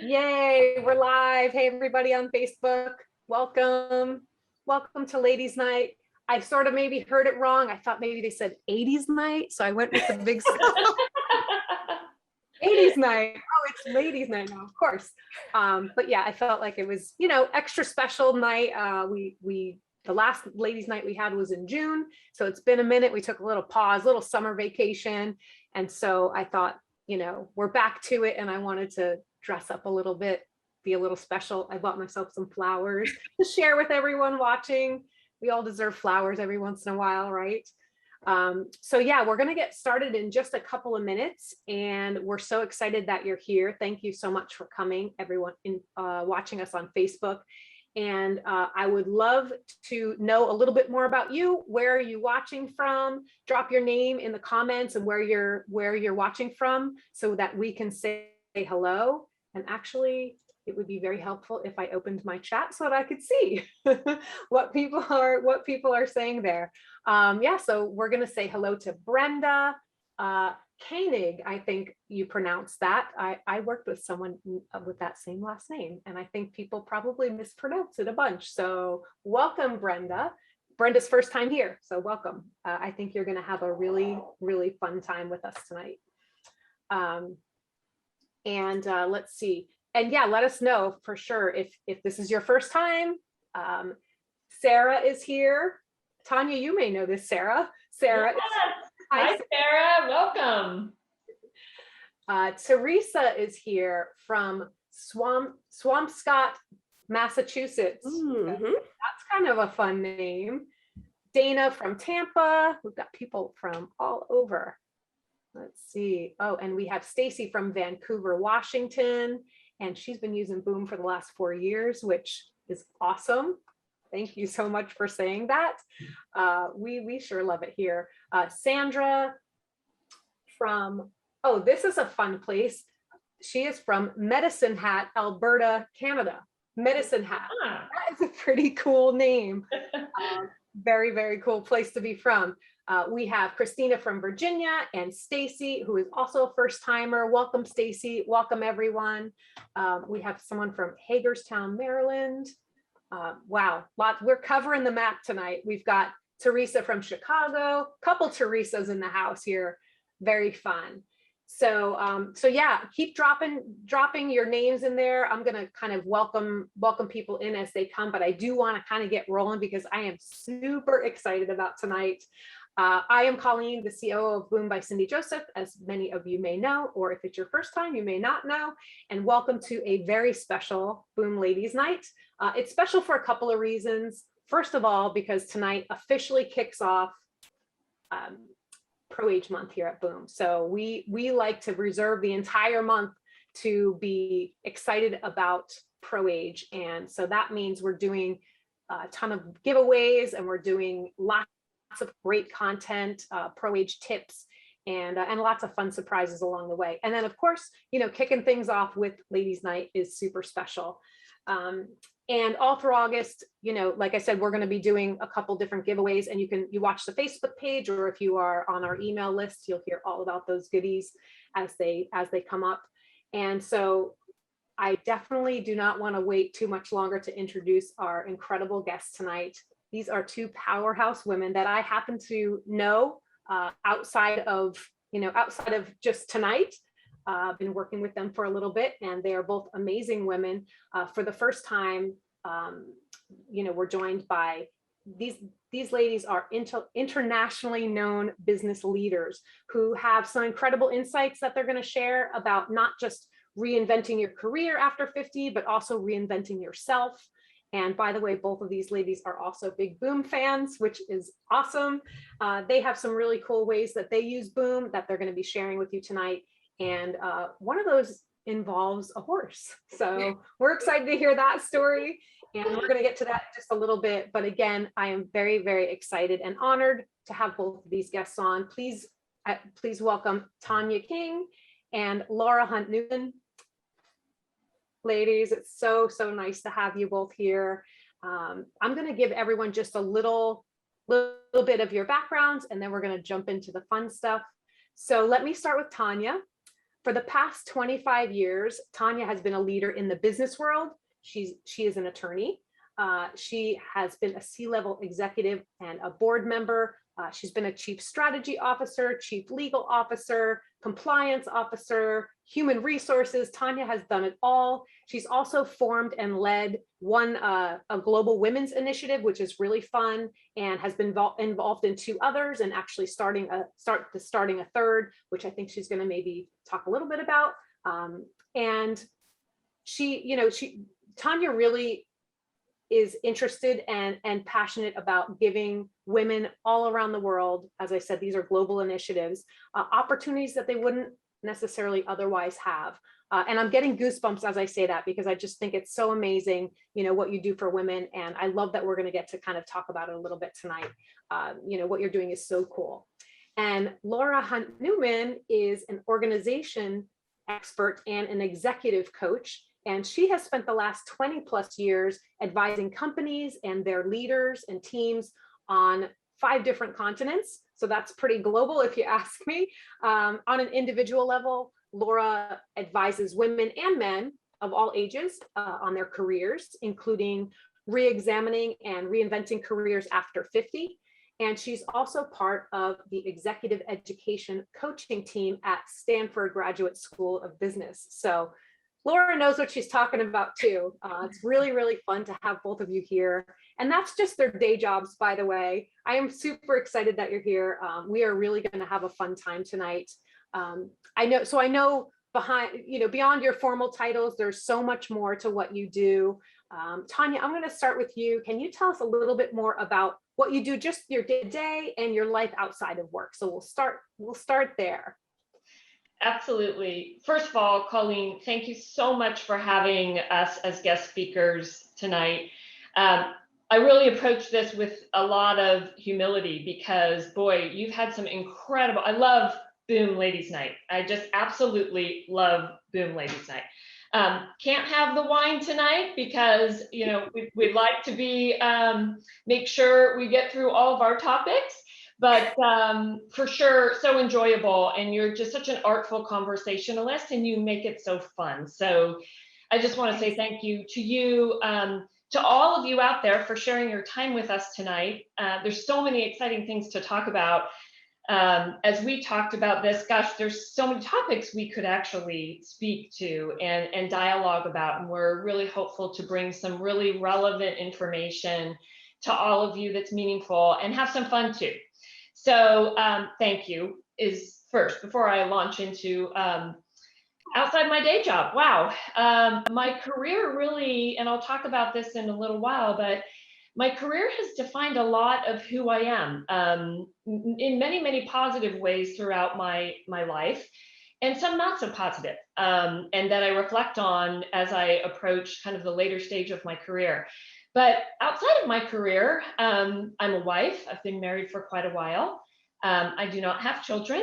Yay, we're live. Hey, everybody on Facebook. Welcome. Welcome to Ladies Night. I sort of maybe heard it wrong. I thought maybe they said 80s night. So I went with the big 80s night. Oh, it's Ladies Night now, of course. But yeah, I felt like it was, extra special night. The last Ladies Night we had was in June. So it's been a minute. We took a little pause, little summer vacation. And so I thought, we're back to it. And I wanted to dress up a little bit, be a little special. I bought myself some flowers to share with everyone watching. We all deserve flowers every once in a while, right? So yeah, we're going to get started in just a couple of minutes, and we're so excited that you're here. Thank you so much for coming, everyone watching us on Facebook. And I would love to know a little bit more about you. Where are you watching from? Drop your name in the comments and where you're watching from, so that we can say hello. And actually, it would be very helpful if I opened my chat so that I could see what people are saying there. Yeah, so we're going to say hello to Brenda Koenig. I think you pronounced that. I worked with someone with that same last name, and I think people probably mispronounce it a bunch. So welcome, Brenda. Brenda's first time here, so welcome. I think you're going to have a really, really fun time with us tonight. Let's see. And yeah, let us know for sure if this is your first time. Sarah is here. Tanya, you may know this, Sarah. Sarah. Yes. Hi, Sarah. Welcome. Teresa is here from Swampscott, Massachusetts. Mm-hmm. That's kind of a fun name. Dana from Tampa. We've got people from all over. Let's see. Oh, and we have Stacy from Vancouver, Washington. And she's been using Boom for the last 4 years, which is awesome. Thank you so much for saying that. We sure love it here. Sandra from, oh, this is a fun place. She is from Medicine Hat, Alberta, Canada. Medicine Hat. That is a pretty cool name. Very, very cool place to be from. We have Christina from Virginia and Stacy, who is also a first timer. Welcome, Stacy. Welcome, everyone. We have someone from Hagerstown, Maryland. Wow, we're covering the map tonight. We've got Teresa from Chicago, couple Teresas in the house here. Very fun. So yeah, keep dropping your names in there. I'm gonna kind of welcome people in as they come, but I do want to kind of get rolling because I am super excited about tonight. I am Colleen, the COO of Boom by Cindy Joseph, as many of you may know, or if it's your first time, you may not know, and welcome to a very special Boom Ladies Night. It's special for a couple of reasons. First of all, because tonight officially kicks off Pro Age Month here at Boom. So we like to reserve the entire month to be excited about Pro Age. And so that means we're doing a ton of giveaways, and we're doing lots of great content, Pro Age tips, and lots of fun surprises along the way. And then of course, kicking things off with Ladies Night is super special. And all through August, like I said, we're going to be doing a couple different giveaways, and you watch the Facebook page, or if you are on our email list, you'll hear all about those goodies as they come up. And so I definitely do not want to wait too much longer to introduce our incredible guests tonight. These are two powerhouse women that I happen to know outside of just tonight. I've been working with them for a little bit, and they are both amazing women. For the first time, we're joined by these ladies are internationally known business leaders who have some incredible insights that they're going to share about not just reinventing your career after 50, but also reinventing yourself. And by the way, both of these ladies are also big Boom fans, which is awesome. They have some really cool ways that they use Boom that they're going to be sharing with you tonight. And one of those involves a horse. So we're excited to hear that story. And we're going to get to that in just a little bit. But again, I am very, very excited and honored to have both of these guests on. Please welcome Tania King and Laura Hunt Newman. Ladies, it's so nice to have you both here. I'm going to give everyone just a little bit of your backgrounds, and then we're going to jump into the fun stuff. So let me start with Tania. For the past 25 years, Tania has been a leader in the business world. She is an attorney. She has been a C-level executive and a board member. She's been a chief strategy officer, chief legal officer, compliance officer, human resources. Tania has done it all. She's also formed and led a global women's initiative, which is really fun, and has been involved in two others, and actually starting a third, which I think she's going to maybe talk a little bit about. And Tania really is interested and passionate about giving women all around the world, as I said, these are global initiatives, opportunities that they wouldn't necessarily otherwise have. And I'm getting goosebumps as I say that, because I just think it's so amazing, what you do for women. And I love that we're going to get to kind of talk about it a little bit tonight. What you're doing is so cool. And Laura Hunt Newman is an organization expert and an executive coach. And she has spent the last 20 plus years advising companies and their leaders and teams on 5 different continents. So that's pretty global if you ask me. On an individual level, Laura advises women and men of all ages on their careers, including re-examining and reinventing careers after 50. And she's also part of the executive education coaching team at Stanford Graduate School of Business. So Laura knows what she's talking about too. It's really, really fun to have both of you here. And that's just their day jobs, by the way. I am super excited that you're here. We are really going to have a fun time tonight. I know beyond your formal titles, there's so much more to what you do. Tania, I'm going to start with you. Can you tell us a little bit more about what you do, just your day and your life outside of work? So we'll start there. Absolutely. First of all, Colleen, thank you so much for having us as guest speakers tonight. I really approach this with a lot of humility because, boy, you've had some incredible, I love Boom Ladies Night. I just absolutely love Boom Ladies Night. Can't have the wine tonight because, we'd like to make sure we get through all of our topics. But for sure, so enjoyable. And you're just such an artful conversationalist and you make it so fun. So I just want to say thank you to you, to all of you out there for sharing your time with us tonight. There's so many exciting things to talk about. As we talked about this, gosh, there's so many topics we could actually speak to and dialogue about. And we're really hopeful to bring some really relevant information to all of you that's meaningful and have some fun too. So thank you is first, before I launch into outside my day job. Wow. My career really, and I'll talk about this in a little while, but my career has defined a lot of who I am in many, many positive ways throughout my life, and some not so positive, and that I reflect on as I approach kind of the later stage of my career. But outside of my career, I'm a wife. I've been married for quite a while. I do not have children,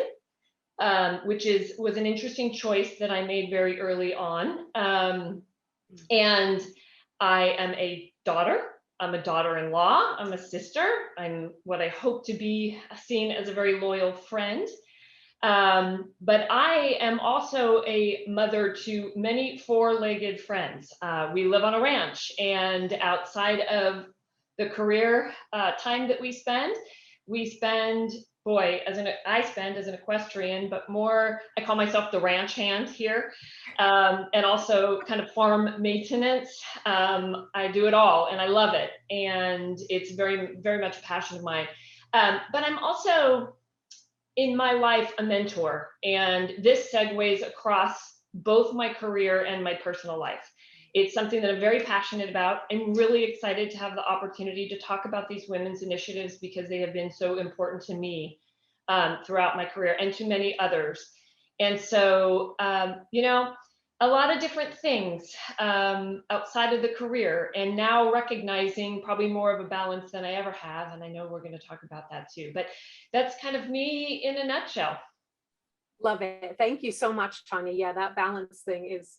which was an interesting choice that I made very early on. And I am a daughter. I'm a daughter-in-law. I'm a sister. I'm what I hope to be seen as a very loyal friend. But I am also a mother to many 4-legged friends. We live on a ranch, and outside of the career time that we spend, I spend as an equestrian, but more, I call myself the ranch hand here, and also kind of farm maintenance. I do it all and I love it. And it's very, very much a passion of mine. But I'm also in my life a mentor, and this segues across both my career and my personal life. It's something that I'm very passionate about. I'm really excited to have the opportunity to talk about these women's initiatives because they have been so important to me throughout my career and to many others. And so, a lot of different things outside of the career, and now recognizing probably more of a balance than I ever have. And I know we're going to talk about that too, but that's kind of me in a nutshell. Love it. Thank you so much, Tania. Yeah, that balance thing it's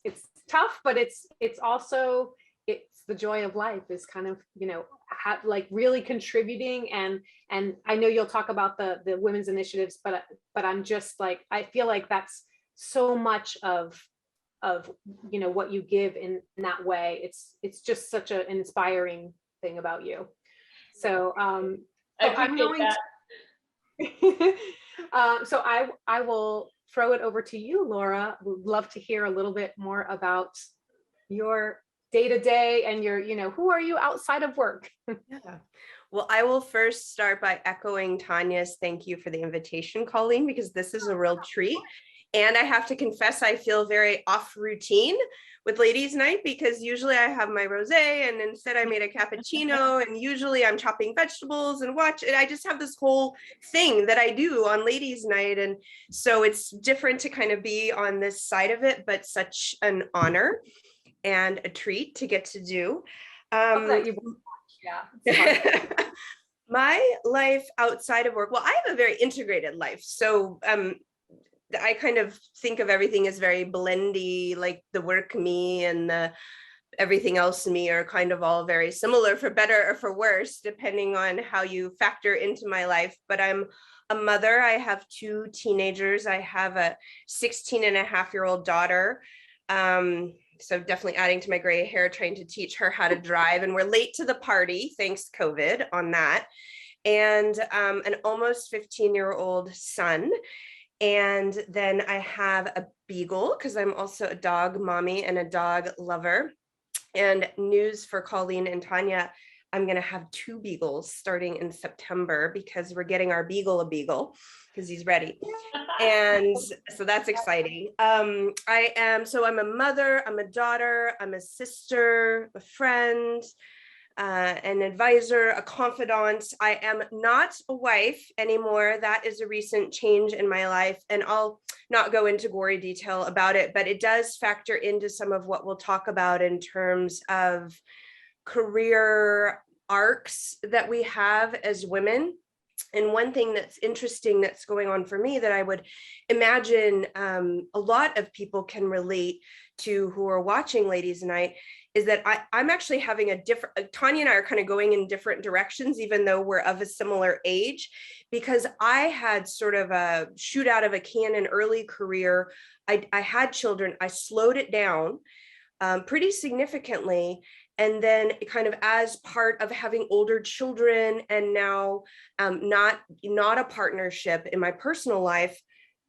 tough, but it's also, it's the joy of life is kind of, like really contributing. And I know you'll talk about the women's initiatives, but I'm just like, I feel like that's so much of what you give in that way. It's just such an inspiring thing about you. So I appreciate that. So I will throw it over to you, Laura. Would love to hear a little bit more about your day-to-day and your, who are you outside of work? Yeah. Well, I will first start by echoing Tanya's thank you for the invitation, Colleen, because this is a real treat. And I have to confess, I feel very off routine with ladies' night, because usually I have my rosé and instead I made a cappuccino, and usually I'm chopping vegetables and I just have this whole thing that I do on ladies' night. And so it's different to kind of be on this side of it, but such an honor and a treat to get to do. Yeah. My life outside of work, well, I have a very integrated life. So I kind of think of everything as very blendy, like the work me and the everything else me are kind of all very similar, for better or for worse, depending on how you factor into my life. But I'm a mother. I have 2 teenagers. I have a 16-and-a-half-year-old daughter. So definitely adding to my gray hair, trying to teach her how to drive. And we're late to the party, thanks COVID on that. And an almost 15-year-old son. And then I have a beagle, because I'm also a dog mommy and a dog lover. And news for Colleen and Tanya, I'm going to have 2 beagles starting in September, because we're getting our beagle a beagle because he's ready. And so that's exciting. I'm a mother, I'm a daughter, I'm a sister, a friend, an advisor, a confidant. I am not a wife anymore. That is a recent change in my life, and I'll not go into gory detail about it, but it does factor into some of what we'll talk about in terms of career arcs that we have as women. And one thing that's interesting that's going on for me that I would imagine a lot of people can relate to who are watching Ladies Night is that I'm actually having a different, Tanya and I are kind of going in different directions, even though we're of a similar age, because I had sort of a shoot out of a cannon early career. I had children, I slowed it down pretty significantly. And then kind of as part of having older children and now not a partnership in my personal life,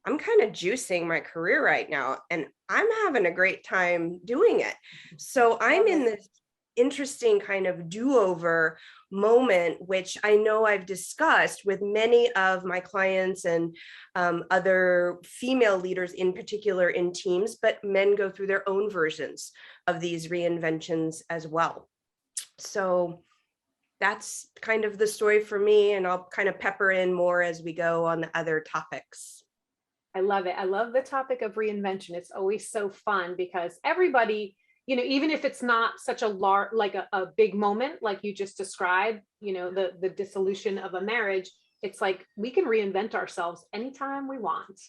I'm kind of juicing my career right now, and I'm having a great time doing it. So I'm in this interesting kind of do-over moment, which I know I've discussed with many of my clients and other female leaders in particular in teams, but men go through their own versions of these reinventions as well. So that's kind of the story for me, and I'll kind of pepper in more as we go on the other topics. I love it. I love the topic of reinvention. It's always so fun because everybody, even if it's not such a large, like a big moment, like you just described, the dissolution of a marriage, it's like we can reinvent ourselves anytime we want.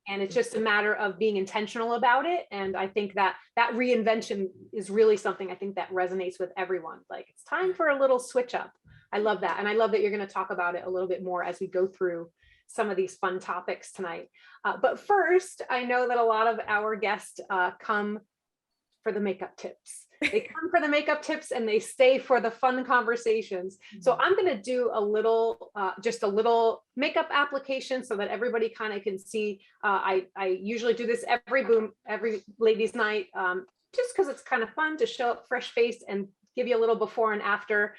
And it's just a matter of being intentional about it. And I think that reinvention is really something I think that resonates with everyone. Like it's time for a little switch up. I love that. And I love that you're going to talk about it a little bit more as we go through some of these fun topics tonight. But first, I know that a lot of our guests come for the makeup tips. They come for the makeup tips and they stay for the fun conversations. So I'm going to do just a little makeup application so that everybody kind of can see. I usually do this every ladies' night, just because it's kind of fun to show up fresh face and give you a little before and after.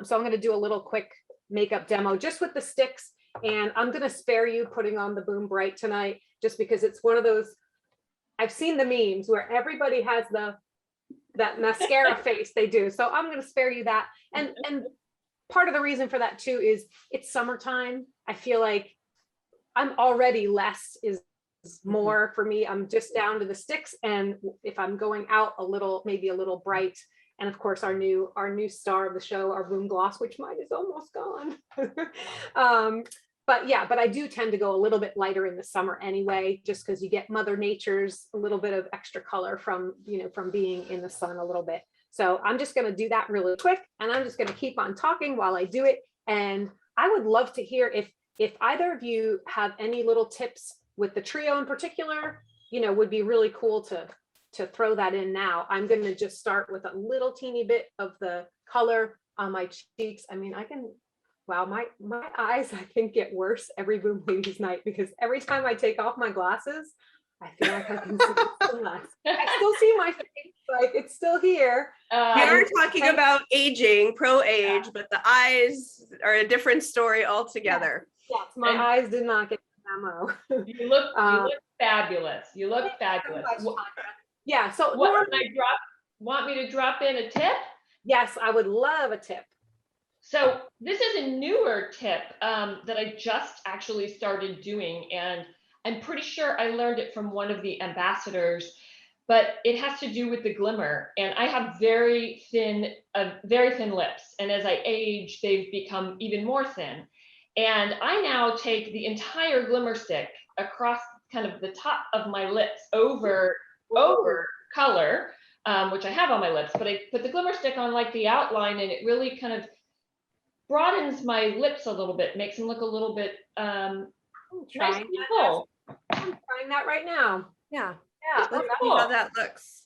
So I'm going to do a little quick makeup demo just with the sticks. And I'm going to spare you putting on the Boom Bright tonight, just because it's one of those, I've seen the memes where everybody has that mascara face they do. So I'm going to spare you that. And part of the reason for that too is it's summertime. I feel like I'm already less is more for me. I'm just down to the sticks. And if I'm going out maybe a little bright. And of course, our new star of the show, our Boom Gloss, which mine is almost gone. But I do tend to go a little bit lighter in the summer anyway, just because you get Mother Nature's a little bit of extra color from being in the sun a little bit. So I'm just going to do that really quick, and I'm just going to keep on talking while I do it. And I would love to hear if either of you have any little tips with the trio in particular, would be really cool to throw that in now. I'm going to just start with a little teeny bit of the color on my cheeks. I mean, wow, my eyes, I think, get worse every Boom Ladies night, because every time I take off my glasses, I feel like I can see so much. I still see my face, like it's still here. We are talking about aging, pro-age, but the eyes are a different story altogether. Yes, my eyes did not get the memo. You look fabulous. You look fabulous. Yeah. So want me to drop in a tip? Yes, I would love a tip. So this is a newer tip that I just actually started doing, and I'm pretty sure I learned it from one of the ambassadors, but it has to do with the Glimmer. And I have very thin lips, and as I age, they've become even more thin. And I now take the entire Glimmer stick across kind of the top of my lips over color, which I have on my lips, but I put the Glimmer stick on like the outline, and it really kind of broadens my lips a little bit, makes them look a little bit nice and full. I'm trying that right now. Yeah. Yeah. Let's see how that looks.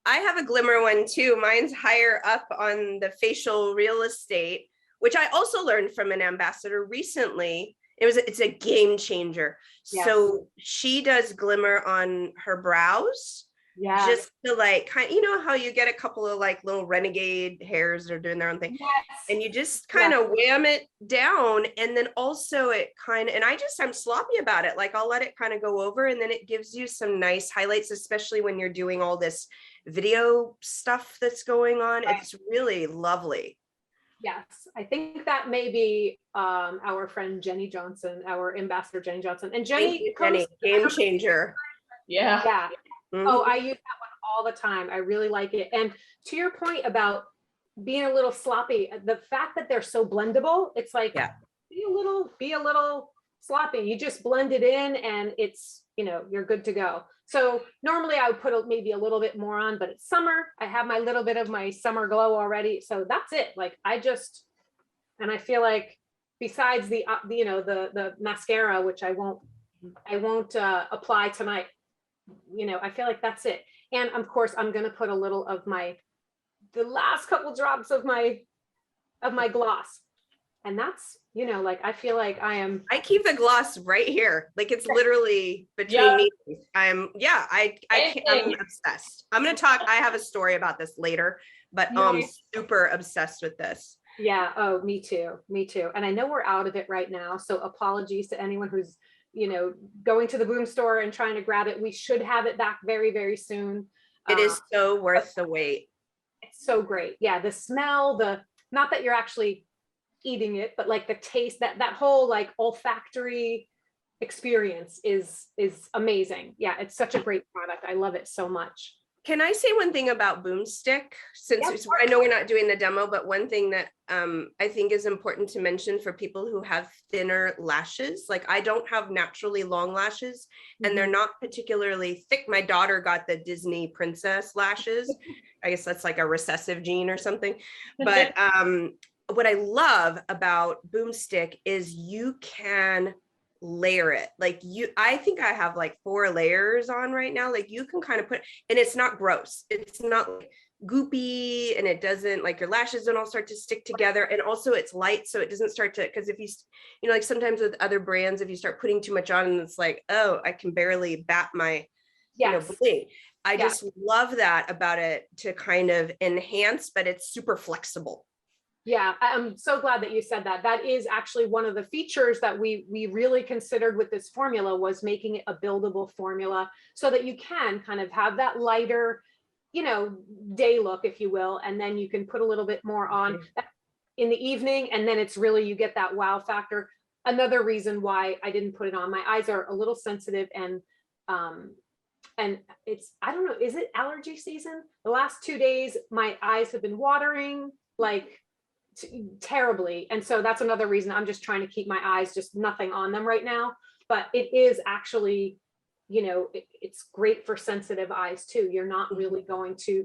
I have a Glimmer one too. Mine's higher up on the facial real estate, which I also learned from an ambassador recently. It's a game changer. Yes. So she does Glimmer on her brows. Yeah. Just to like how you get a couple of like little renegade hairs that are doing their own thing. Yes. And you just kind of wham it down. And then also I'm sloppy about it. Like I'll let it kind of go over, and then it gives you some nice highlights, especially when you're doing all this video stuff that's going on. Right. It's really lovely. Yes, I think that may be our friend Jenny Johnson, our ambassador Jenny Johnson. And Jenny, game changer. Yeah. Yeah. Mm-hmm. Oh, I use that one all the time. I really like it. And to your point about being a little sloppy, the fact that they're so blendable, it's like be a little sloppy. You just blend it in, and it's you're good to go. So normally I would put maybe a little bit more on, but it's summer. I have my little bit of my summer glow already, so that's it. Like and I feel like besides the mascara, which I won't apply tonight. I feel like that's it. And of course, I'm going to put a little of the last couple drops of my gloss. And that's, I feel like I keep the gloss right here. Like it's literally between me. I'm obsessed. I'm going to talk. I have a story about this later, but I'm super obsessed with this. Yeah. Oh, me too. Me too. And I know we're out of it right now. So apologies to anyone who's going to the Boom store and trying to grab it. We should have it back very, very soon. It is so worth the wait. It's so great. Yeah. The smell, not that you're actually eating it, but like the taste, that whole like olfactory experience is amazing. Yeah. It's such a great product. I love it so much. Can I say one thing about Boomstick? Since I know we're not doing the demo, but one thing that I think is important to mention for people who have thinner lashes, like I don't have naturally long lashes, and they're not particularly thick. My daughter got the Disney princess lashes. I guess that's like a recessive gene or something. But what I love about Boomstick is you can layer it. I think I have like 4 layers on right now. Like you can kind of put, and it's not gross. It's not like goopy, and it doesn't like your lashes don't all start to stick together. And also it's light, so it doesn't start to, because if you like sometimes with other brands, if you start putting too much on, and it's like, oh, I can barely bat my bling. I just love that about it, to kind of enhance, but it's super flexible. Yeah, I'm so glad that you said that. That is actually one of the features that we really considered with this formula, was making it a buildable formula so that you can kind of have that lighter, day look, if you will, and then you can put a little bit more on in the evening, and then it's really, you get that wow factor. Another reason why I didn't put it on, my eyes are a little sensitive, and it's, I don't know, is it allergy season? The last 2 days, my eyes have been watering like terribly. And so that's another reason I'm just trying to keep my eyes just nothing on them right now. But it is actually, it's great for sensitive eyes too. You're not really going to,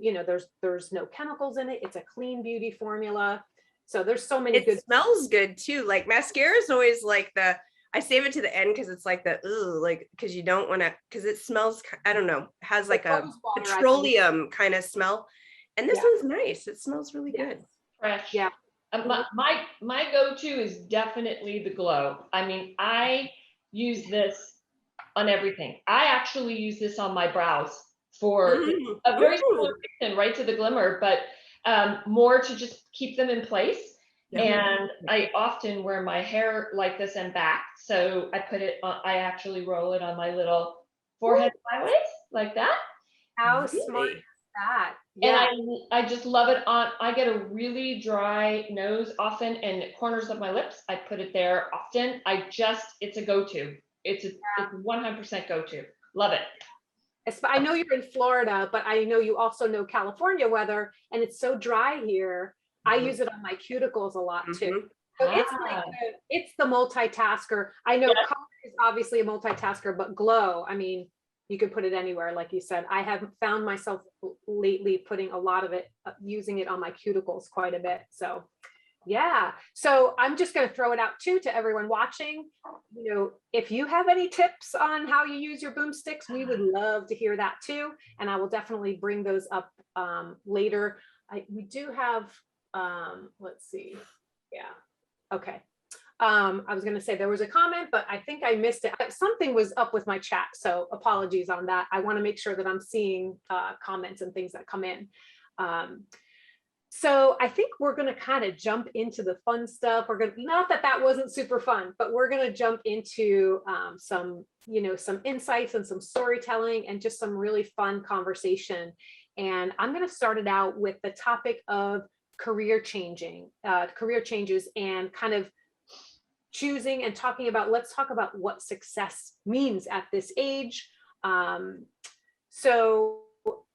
there's no chemicals in it. It's a clean beauty formula. So there's so many good. It smells good too. Like mascara is always like I save it to the end because it's like the, ooh, like, because you don't want to, because it smells, I don't know, has like a rose water, I think. petroleum kind of smell. And this Yeah. one's nice. It smells really Yes. good. Fresh. Yeah. My go-to is definitely the glow. I mean, I use this on everything. I actually use this on my brows for a very similar reason, right to the Glimmer, but more to just keep them in place. Yeah. And I often wear my hair like this and back. So I put it on, I actually roll it on my little forehead sideways like that. How Really? smart is that? And I just love it on, I get a really dry nose often and corners of my lips. I put it there often. It's a go-to. It's a 100% go-to. Love it. I know you're in Florida, but I know you also know California weather, and it's so dry here. I use it on my cuticles a lot too. So it's like it's the multitasker. I know color is obviously a multitasker, but glow, I mean, you can put it anywhere, like you said. I have found myself lately putting a lot of it, using it on my cuticles quite a bit. So yeah, so I'm just going to throw it out too to everyone watching. You know, if you have any tips on how you use your boomsticks, we would love to hear that too. And I will definitely bring those up later. We do have, let's see. Yeah. Okay. I was going to say there was a comment, but I think I missed it. Something was up with my chat, so apologies on that. I want to make sure that I'm seeing comments and things that come in. So I think we're going to kind of jump into the fun stuff. We're going to, not that that wasn't super fun, but we're going to jump into some insights and some storytelling and just some really fun conversation. And I'm going to start it out with the topic of career changes and kind of choosing and talking about, let's talk about what success means at this age. So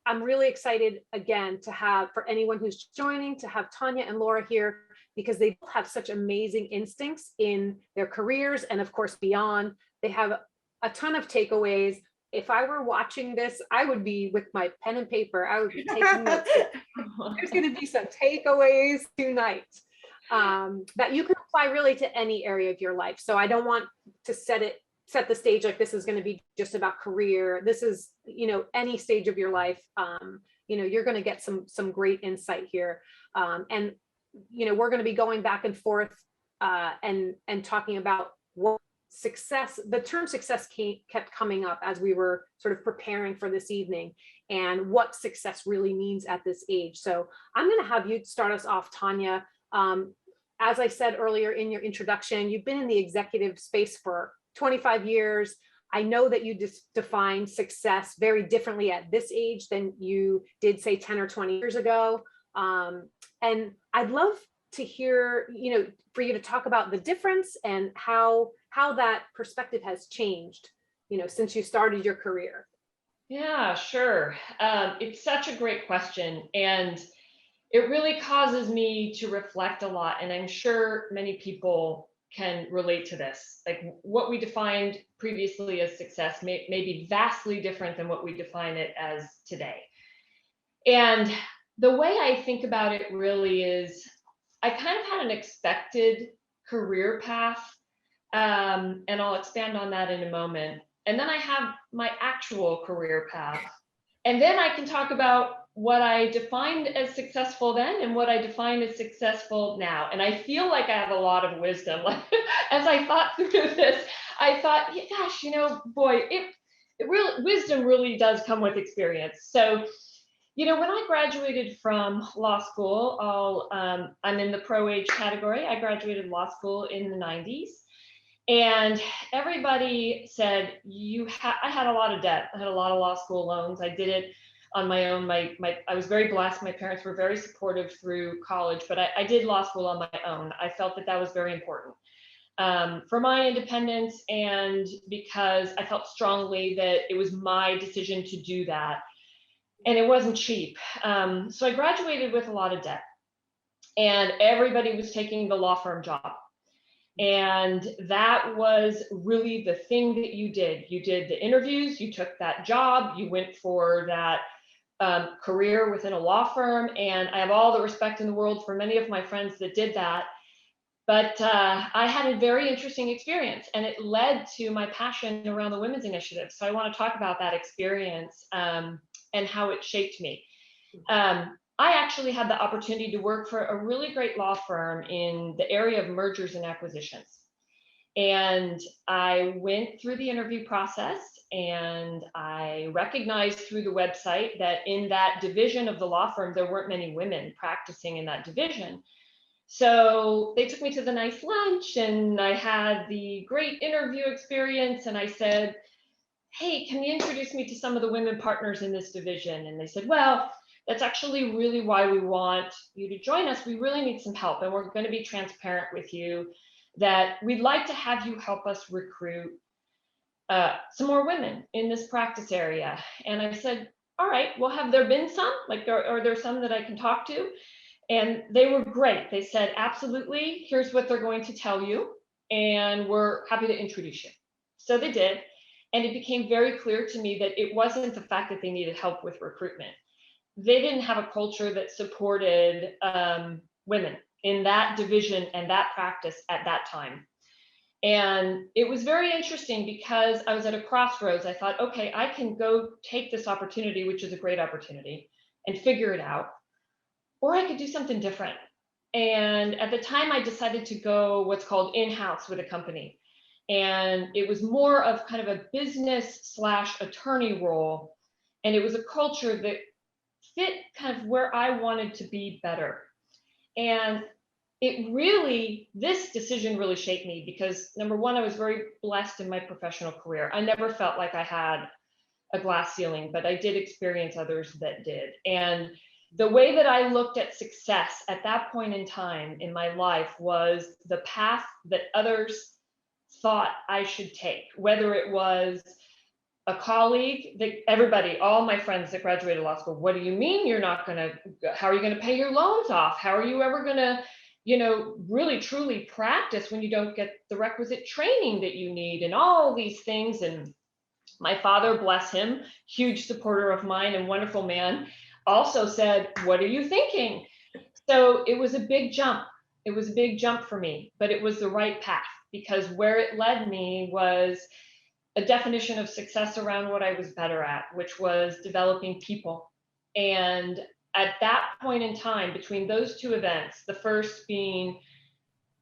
I'm really excited again to have, for anyone who's joining, to have Tania and Laura here, because they both have such amazing instincts in their careers and of course beyond. They have a ton of takeaways. If I were watching this, I would be with my pen and paper. I would be taking notes. There's going to be some takeaways tonight that you can apply really to any area of your life. So I don't want to set the stage like this is going to be just about career. This is, any stage of your life, you're going to get some great insight here. And, we're going to be going back and forth and talking about what success, the term success kept coming up as we were sort of preparing for this evening, and what success really means at this age. So I'm going to have you start us off, Tania. As I said earlier in your introduction, you've been in the executive space for 25 years. I know that you define success very differently at this age than you did, say, 10 or 20 years ago. And I'd love to hear, for you to talk about the difference and how that perspective has changed, since you started your career. Yeah, sure. It's such a great question. And it really causes me to reflect a lot. And I'm sure many people can relate to this. Like, what we defined previously as success may be vastly different than what we define it as today. And the way I think about it really is, I kind of had an expected career path, and I'll expand on that in a moment. And then I have my actual career path. And then I can talk about what I defined as successful then and what I define as successful now. And I feel like I have a lot of wisdom. Like, as I thought through this, I thought, gosh, boy, wisdom really does come with experience. So, when I graduated from law school, I'm in the pro age category. I graduated law school in the 90s. And everybody said, I had a lot of debt. I had a lot of law school loans. I did it on my own. I was very blessed. My parents were very supportive through college, but I did law school on my own. I felt that was very important for my independence, and because I felt strongly that it was my decision to do that. And it wasn't cheap. So I graduated with a lot of debt, and everybody was taking the law firm job. And that was really the thing that you did. You did the interviews, you took that job, you went for that career within a law firm. And I have all the respect in the world for many of my friends that did that. But I had a very interesting experience, and it led to my passion around the women's initiative. So I want to talk about that experience and how it shaped me. I actually had the opportunity to work for a really great law firm in the area of mergers and acquisitions. And I went through the interview process, and I recognized through the website that in that division of the law firm, there weren't many women practicing in that division. So they took me to the nice lunch, and I had the great interview experience, and I said, hey, can you introduce me to some of the women partners in this division? And they said, well, that's actually really why we want you to join us. We really need some help, and we're going to be transparent with you that we'd like to have you help us recruit some more women in this practice area. And I said, all right, well, have there been some? Like, are there some that I can talk to? And they were great. They said, absolutely, here's what they're going to tell you, and we're happy to introduce you. So they did. And it became very clear to me that it wasn't the fact that they needed help with recruitment. They didn't have a culture that supported women in that division and that practice at that time. And it was very interesting because I was at a crossroads. I thought, okay, I can go take this opportunity, which is a great opportunity, and figure it out, or I could do something different. And at the time, I decided to go what's called in-house with a company. And it was more of kind of a business/attorney role. And it was a culture that fit kind of where I wanted to be better. And this decision really shaped me because, number one, I was very blessed in my professional career. I never felt like I had a glass ceiling, but I did experience others that did. And the way that I looked at success at that point in time in my life was the path that others thought I should take, whether it was a colleague, that everybody, all my friends that graduated law school, what do you mean you're not going to, how are you going to pay your loans off? How are you ever going to, really truly practice when you don't get the requisite training that you need, and all these things. And my father, bless him, huge supporter of mine and wonderful man, also said, what are you thinking? So it was a big jump. It was a big jump for me, but it was the right path, because where it led me was a definition of success around what I was better at, which was developing people. And at that point in time, between those two events, the first being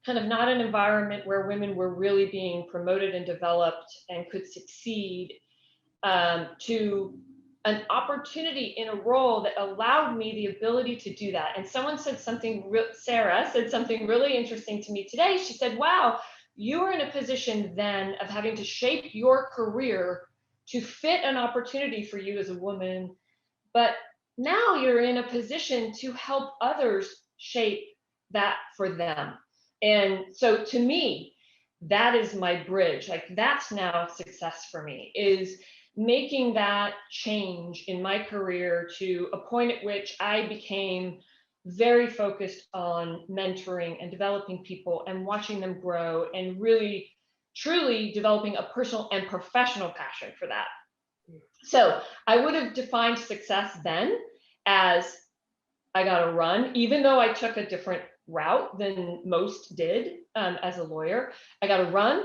kind of not an environment where women were really being promoted and developed and could succeed, to an opportunity in a role that allowed me the ability to do that. And someone said something, Sarah said something really interesting to me today. She said, wow, you were in a position then of having to shape your career to fit an opportunity for you as a woman, but now you're in a position to help others shape that for them. And so to me, that is my bridge. Like, that's now success for me, is making that change in my career to a point at which I became very focused on mentoring and developing people and watching them grow, and really truly developing a personal and professional passion for that. So I would have defined success then as, I got to run, even though I took a different route than most did as a lawyer. I got to run.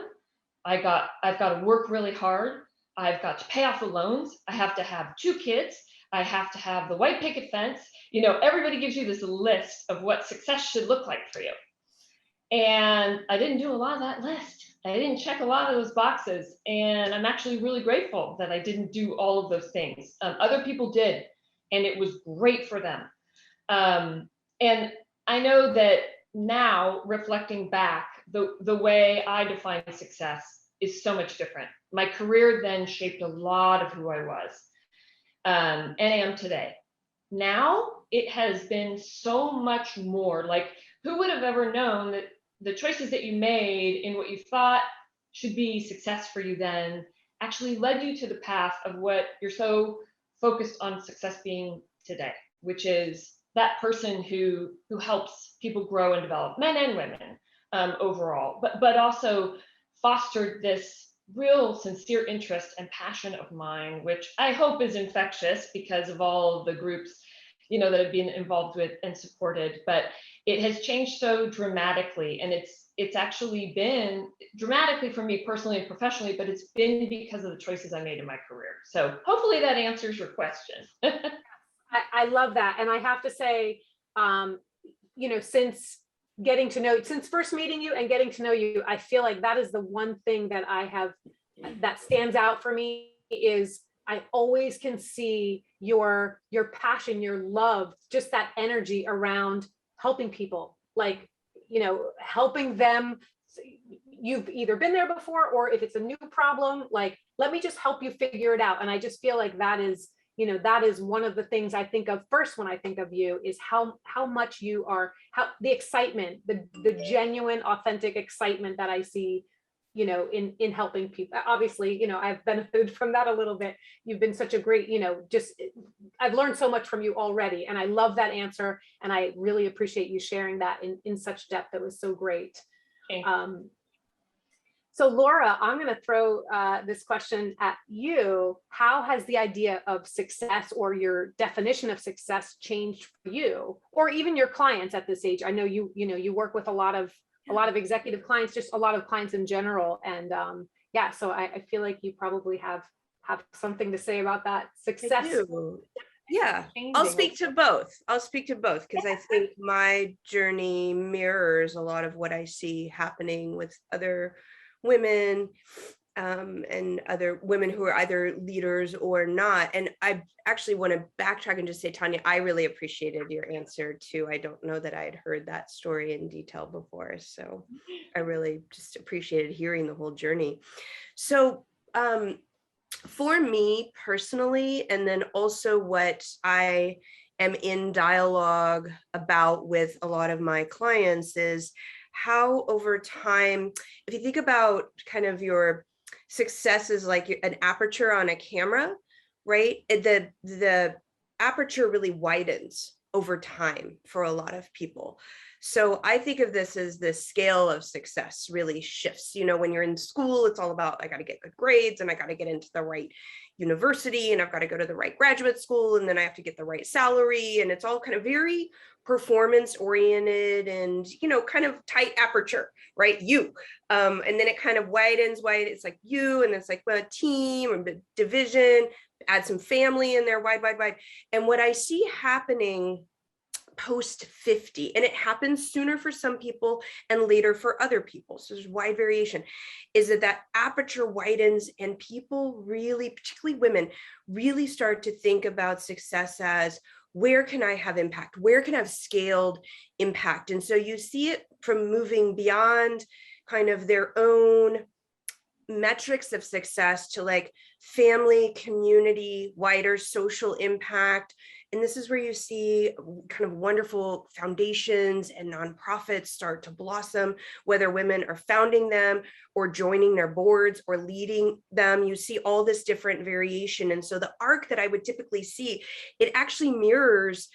I've got to work really hard. I've got to pay off the loans. I have to have 2 kids. I have to have the white picket fence. Everybody gives you this list of what success should look like for you. And I didn't do a lot of that list. I didn't check a lot of those boxes. And I'm actually really grateful that I didn't do all of those things. Other people did, and it was great for them. And I know that now, reflecting back, the way I define success is so much different. My career then shaped a lot of who I was, and I am today. Now it has been so much more. Like, who would have ever known that the choices that you made in what you thought should be success for you then actually led you to the path of what you're so focused on success being today, which is that person who helps people grow and develop, men and women overall, but also fostered this real sincere interest and passion of mine, which I hope is infectious because of all of the groups that I've been involved with and supported, but it has changed so dramatically. And it's actually been dramatically for me personally and professionally, but it's been because of the choices I made in my career. So hopefully that answers your question. I love that. And I have to say, since first meeting you and getting to know you, I feel like that is the one thing that that stands out for me is I always can see your passion, your love, just that energy around helping people, like, helping them. You've either been there before, or if it's a new problem, like, let me just help you figure it out. And I just feel like that is one of the things I think of first when I think of you, is how much you are, how the excitement, the genuine, authentic excitement that I see, in helping people. Obviously, I've benefited from that a little bit. You've been such a great, I've learned so much from you already. And I love that answer. And I really appreciate you sharing that in such depth. That was so great. So Laura, I'm going to throw this question at you. How has the idea of success, or your definition of success, changed for you, or even your clients at this age? I know you work with a lot of executive clients, just a lot of clients in general. And so I feel like you probably have something to say about that success. Yeah, I'll speak to both because I think my journey mirrors a lot of what I see happening with other women and other women who are either leaders or not. And I actually want to backtrack and just say, Tania, I really appreciated your answer too. I don't know that I had heard that story in detail before. So I really just appreciated hearing the whole journey. So for me personally, and then also what I am in dialogue about with a lot of my clients, is how over time, if you think about kind of your success is like an aperture on a camera, right? The aperture really widens over time for a lot of people. So I think of this as the scale of success really shifts. When you're in school, it's all about, I got to get good grades and I got to get into the right university and I've got to go to the right graduate school and then I have to get the right salary. And it's all kind of very performance oriented and, kind of tight aperture, right? And then it kind of widens. It's like you, and it's like a team or division, add some family in there, wide. And what I see happening post 50, and it happens sooner for some people and later for other people, so there's wide variation, is that aperture widens and people really, particularly women, really start to think about success as, where can I have impact? Where can I have scaled impact? And so you see it from moving beyond kind of their own metrics of success to like family, community, wider social impact. And this is where you see kind of wonderful foundations and nonprofits start to blossom, whether women are founding them or joining their boards or leading them. You see all this different variation. And so the arc that I would typically see, it actually mirrors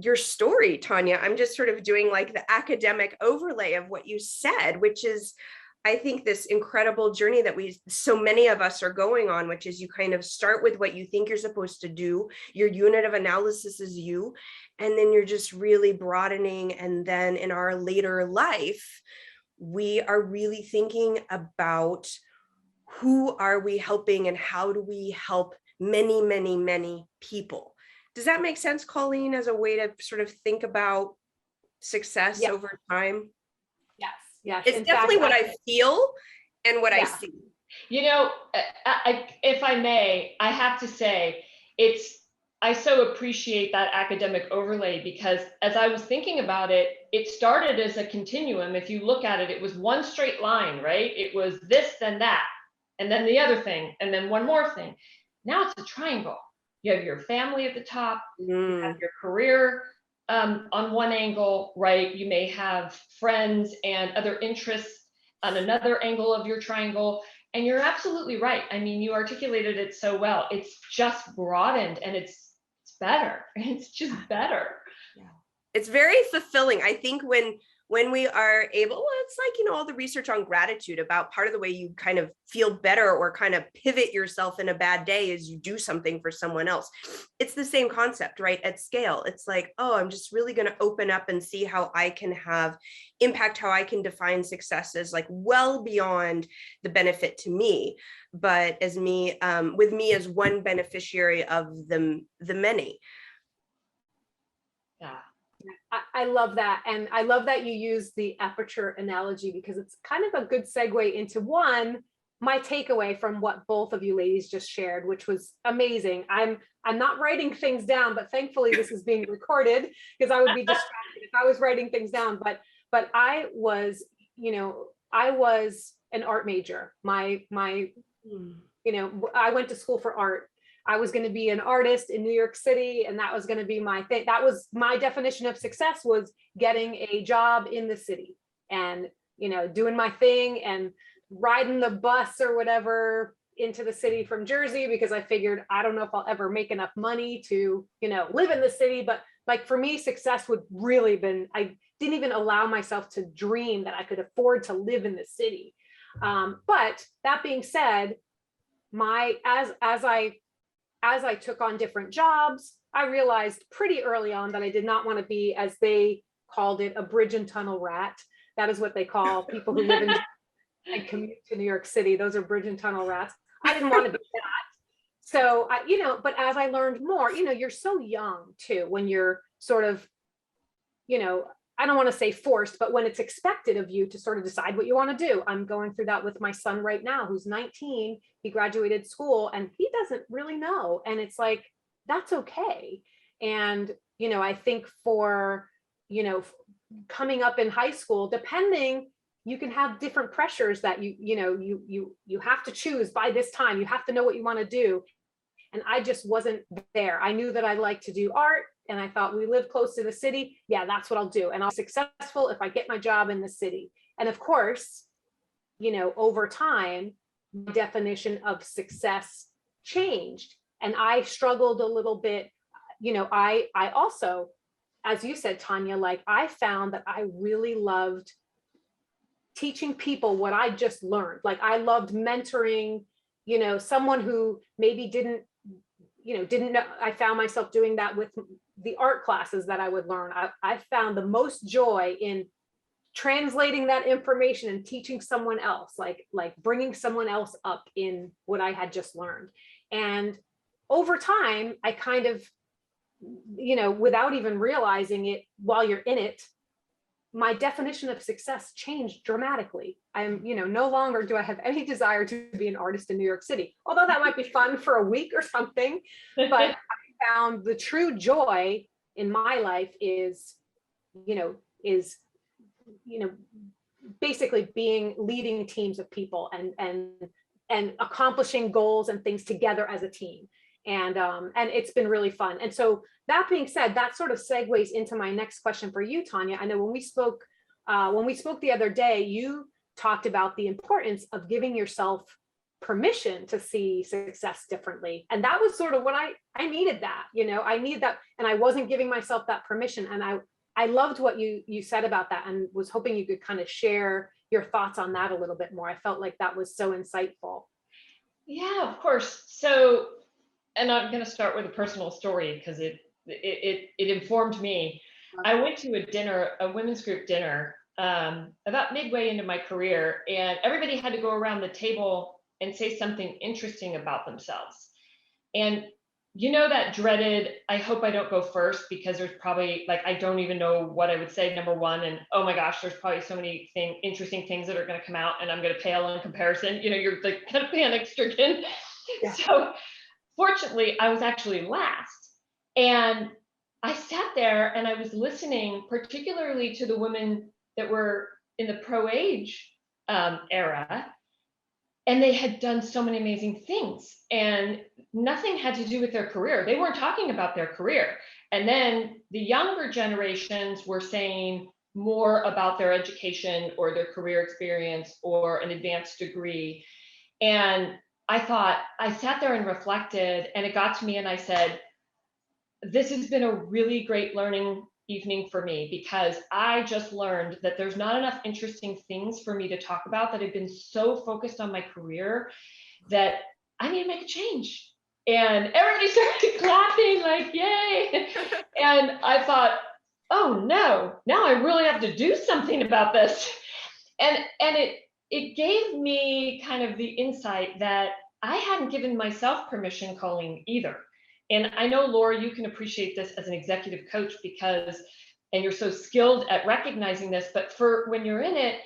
your story, Tania. I'm just sort of doing like the academic overlay of what you said, which is, I think, this incredible journey that so many of us are going on, which is you kind of start with what you think you're supposed to do. Your unit of analysis is you, and then you're just really broadening. And then in our later life, we are really thinking about who are we helping and how do we help many, many, many people. Does that make sense, Colleen, as a way to sort of think about success over time? Yes. It's definitely what I feel and what I see. If I may, I have to say, I so appreciate that academic overlay, because as I was thinking about it, it started as a continuum. If you look at it, it was one straight line, right? It was this, then that, and then the other thing, and then one more thing. Now it's a triangle. You have your family at the top, you have your career on one angle, right? You may have friends and other interests on another angle of your triangle. And you're absolutely right. I mean, you articulated it so well. It's just broadened and it's better. It's just better. Yeah. It's very fulfilling. I think when when we are able, well, it's like, all the research on gratitude about part of the way you kind of feel better or kind of pivot yourself in a bad day is you do something for someone else. It's the same concept, right? At scale, it's like, oh, I'm just really going to open up and see how I can have impact, how I can define success as like well beyond the benefit to me, but as me, with me as one beneficiary of the many. Yeah. I love that. And I love that you use the aperture analogy, because it's kind of a good segue into my takeaway from what both of you ladies just shared, which was amazing. I'm not writing things down, but thankfully this is being recorded, because I would be distracted if I was writing things down. But I was, I was an art major. I went to school for art. I was going to be an artist in New York City, and that was going to be my thing. That was my definition of success, was getting a job in the city and, doing my thing and riding the bus or whatever into the city from Jersey, because I figured, I don't know if I'll ever make enough money to, live in the city. But like for me, success would really been, I didn't even allow myself to dream that I could afford to live in the city. But that being said, as I took on different jobs, I realized pretty early on that I did not want to be, as they called it, a bridge and tunnel rat. That is what they call people who live in and commute to New York City. Those are bridge and tunnel rats. I didn't want to be that. So, but as I learned more, you're so young too, when you're sort of, I don't want to say forced, but when it's expected of you to sort of decide what you want to do. I'm going through that with my son right now, who's 19. He graduated school and he doesn't really know. And it's like, that's okay. And, I think for, coming up in high school, depending, you can have different pressures that you have to choose by this time. You have to know what you want to do. And I just wasn't there. I knew that I liked to do art, and I thought, we live close to the city. Yeah, that's what I'll do. And I'll be successful if I get my job in the city. And of course, over time, my definition of success changed. And I struggled a little bit. I also, as you said, Tania, like I found that I really loved teaching people what I just learned. Like I loved mentoring, someone who maybe didn't know. I found myself doing that with the art classes that I would learn. I found the most joy in translating that information and teaching someone else, like bringing someone else up in what I had just learned. And over time, I kind of, without even realizing it while you're in it, my definition of success changed dramatically. I'm, no longer do I have any desire to be an artist in New York City, although that might be fun for a week or something. But I found the true joy in my life is basically leading teams of people and accomplishing goals and things together as a team. And it's been really fun. And so that being said, that sort of segues into my next question for you, Tania. I know when we spoke the other day, you talked about the importance of giving yourself permission to see success differently. And that was sort of what I needed that, I needed that. And I wasn't giving myself that permission. And I loved what you said about that, and was hoping you could kind of share your thoughts on that a little bit more. I felt like that was so insightful. Yeah, of course. So, and I'm going to start with a personal story because it informed me. I went to a women's group dinner, about midway into my career, and everybody had to go around the table and say something interesting about themselves. And that dreaded, I hope I don't go first, because there's probably, like, I don't even know what I would say, number one. And oh my gosh, there's probably so many interesting things that are going to come out, and I'm going to pale in comparison. You're like kind of panic stricken. Yeah. So fortunately, I was actually last. And I sat there and I was listening, particularly to the women that were in the pro-age era. And they had done so many amazing things, and nothing had to do with their career. They weren't talking about their career. And then the younger generations were saying more about their education or their career experience or an advanced degree. And I sat there and reflected, and it got to me, and I said, this has been a really great learning evening for me, because I just learned that there's not enough interesting things for me to talk about, that I've been so focused on my career that I need to make a change. And everybody started clapping like, yay. And I thought, oh no, now I really have to do something about this. And it gave me kind of the insight that I hadn't given myself permission, Colleen, either. And I know, Laura, you can appreciate this as an executive coach because, and you're so skilled at recognizing this, but for when you're in it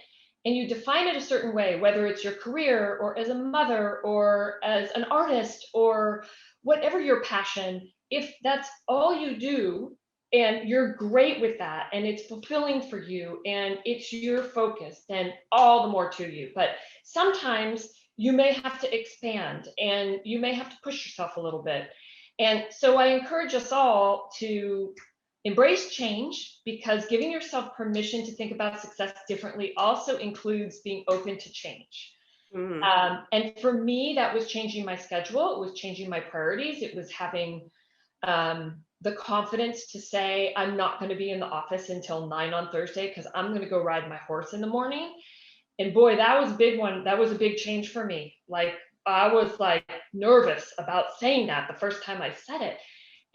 and you define it a certain way, whether it's your career or as a mother or as an artist or whatever your passion, if that's all you do and you're great with that and it's fulfilling for you and it's your focus, then all the more to you. But sometimes you may have to expand and you may have to push yourself a little bit. And so I encourage us all to embrace change, because giving yourself permission to think about success differently also includes being open to change. And for me, that was changing my schedule. It was changing my priorities. It was having the confidence to say, I'm not going to be in the office until 9 on Thursday because I'm going to go ride my horse in the morning. And boy, that was a big one. That was a big change for me. Like, I was like nervous about saying that the first time I said it.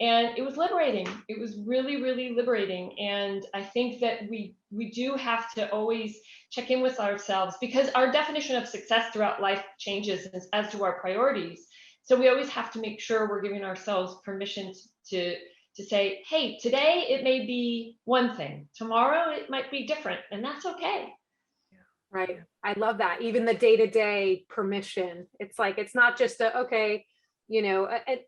And it was liberating. It was really, really liberating. And I think that we do have to always check in with ourselves, because our definition of success throughout life changes as do our priorities. So we always have to make sure we're giving ourselves permission to say, hey, today it may be one thing, tomorrow it might be different, and that's okay. Right. I love that. Even the day-to-day permission. It's like, it's not just okay,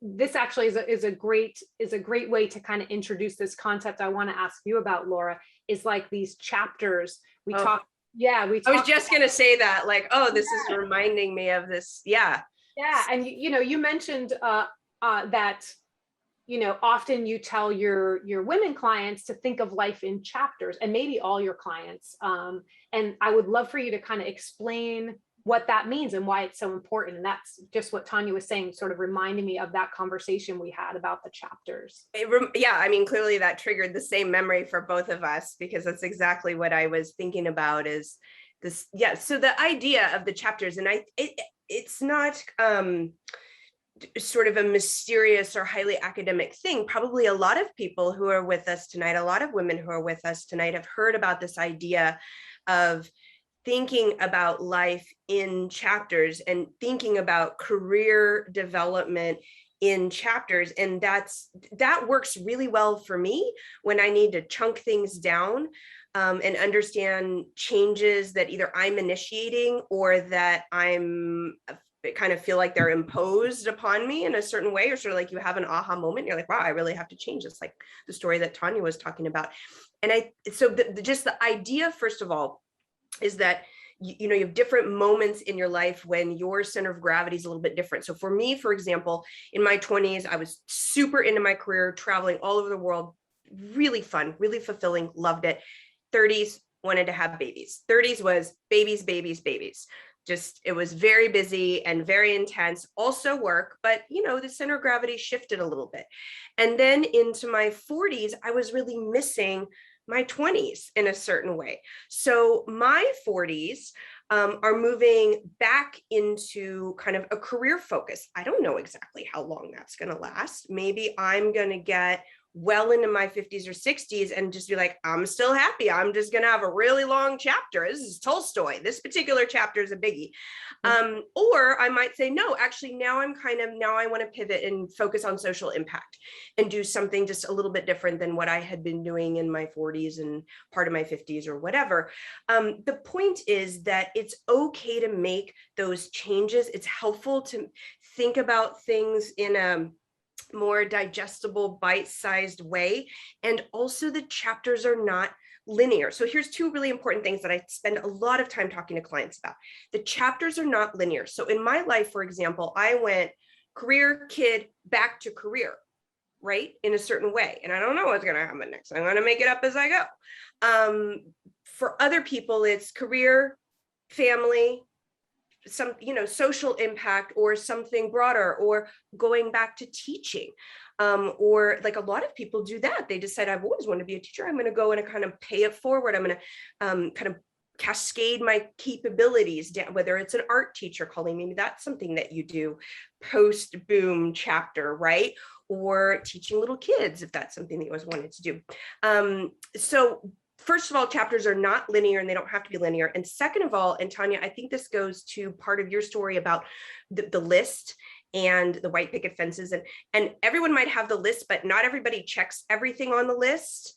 this actually is a great way to kind of introduce this concept I want to ask you about, Laura, is like these chapters. We talk. I was just going to say that, like, this is reminding me of this. Yeah. Yeah. And you mentioned that, often you tell your women clients to think of life in chapters, and maybe all your clients. And I would love for you to kind of explain what that means and why it's so important. And that's just what Tania was saying, sort of reminding me of that conversation we had about the chapters. I mean, clearly that triggered the same memory for both of us, because that's exactly what I was thinking about is this. Yeah. So the idea of the chapters, and it's not sort of a mysterious or highly academic thing. Probably a lot of people who are with us tonight, a lot of women who are with us tonight have heard about this idea of thinking about life in chapters and thinking about career development in chapters. And that works really well for me when I need to chunk things down and understand changes that either I'm initiating or that I'm kind of feel like they're imposed upon me in a certain way, or sort of like you have an aha moment. You're like, wow, I really have to change this, like the story that Tania was talking about. And so just the idea, first of all, is that you have different moments in your life when your center of gravity is a little bit different. So for me, for example, in my 20s, I was super into my career, traveling all over the world, really fun, really fulfilling, loved it. 30s, wanted to have babies. 30s was babies, babies, babies. Just, it was very busy and very intense, also work, but the center of gravity shifted a little bit. And then into my 40s, I was really missing my 20s in a certain way. So my 40s are moving back into kind of a career focus. I don't know exactly how long that's going to last. Maybe I'm going to get well into my 50s or 60s and just be like, I'm still happy. I'm just going to have a really long chapter. This is Tolstoy. This particular chapter is a biggie. Or I might say, no, actually, now I want to pivot and focus on social impact and do something just a little bit different than what I had been doing in my 40s and part of my 50s or whatever. The point is that it's okay to make those changes. It's helpful to think about things in a more digestible, bite-sized way. And also the chapters are not linear. So here's two really important things that I spend a lot of time talking to clients about. The chapters are not linear. So in my life, for example, I went career, kid, back to career, right? In a certain way. And I don't know what's going to happen next. I'm going to make it up as I go. For other people, it's career, family, some, social impact or something broader, or going back to teaching. Or like a lot of people do that. They decide, I've always wanted to be a teacher. I'm going to go and kind of pay it forward. I'm going to kind of cascade my capabilities down, whether it's an art teacher, Colleen, maybe that's something that you do post boom chapter, right? Or teaching little kids, if that's something that you always wanted to do. So first of all, chapters are not linear and they don't have to be linear. And second of all, and Tania, I think this goes to part of your story about the list and the white picket fences, and everyone might have the list, but not everybody checks everything on the list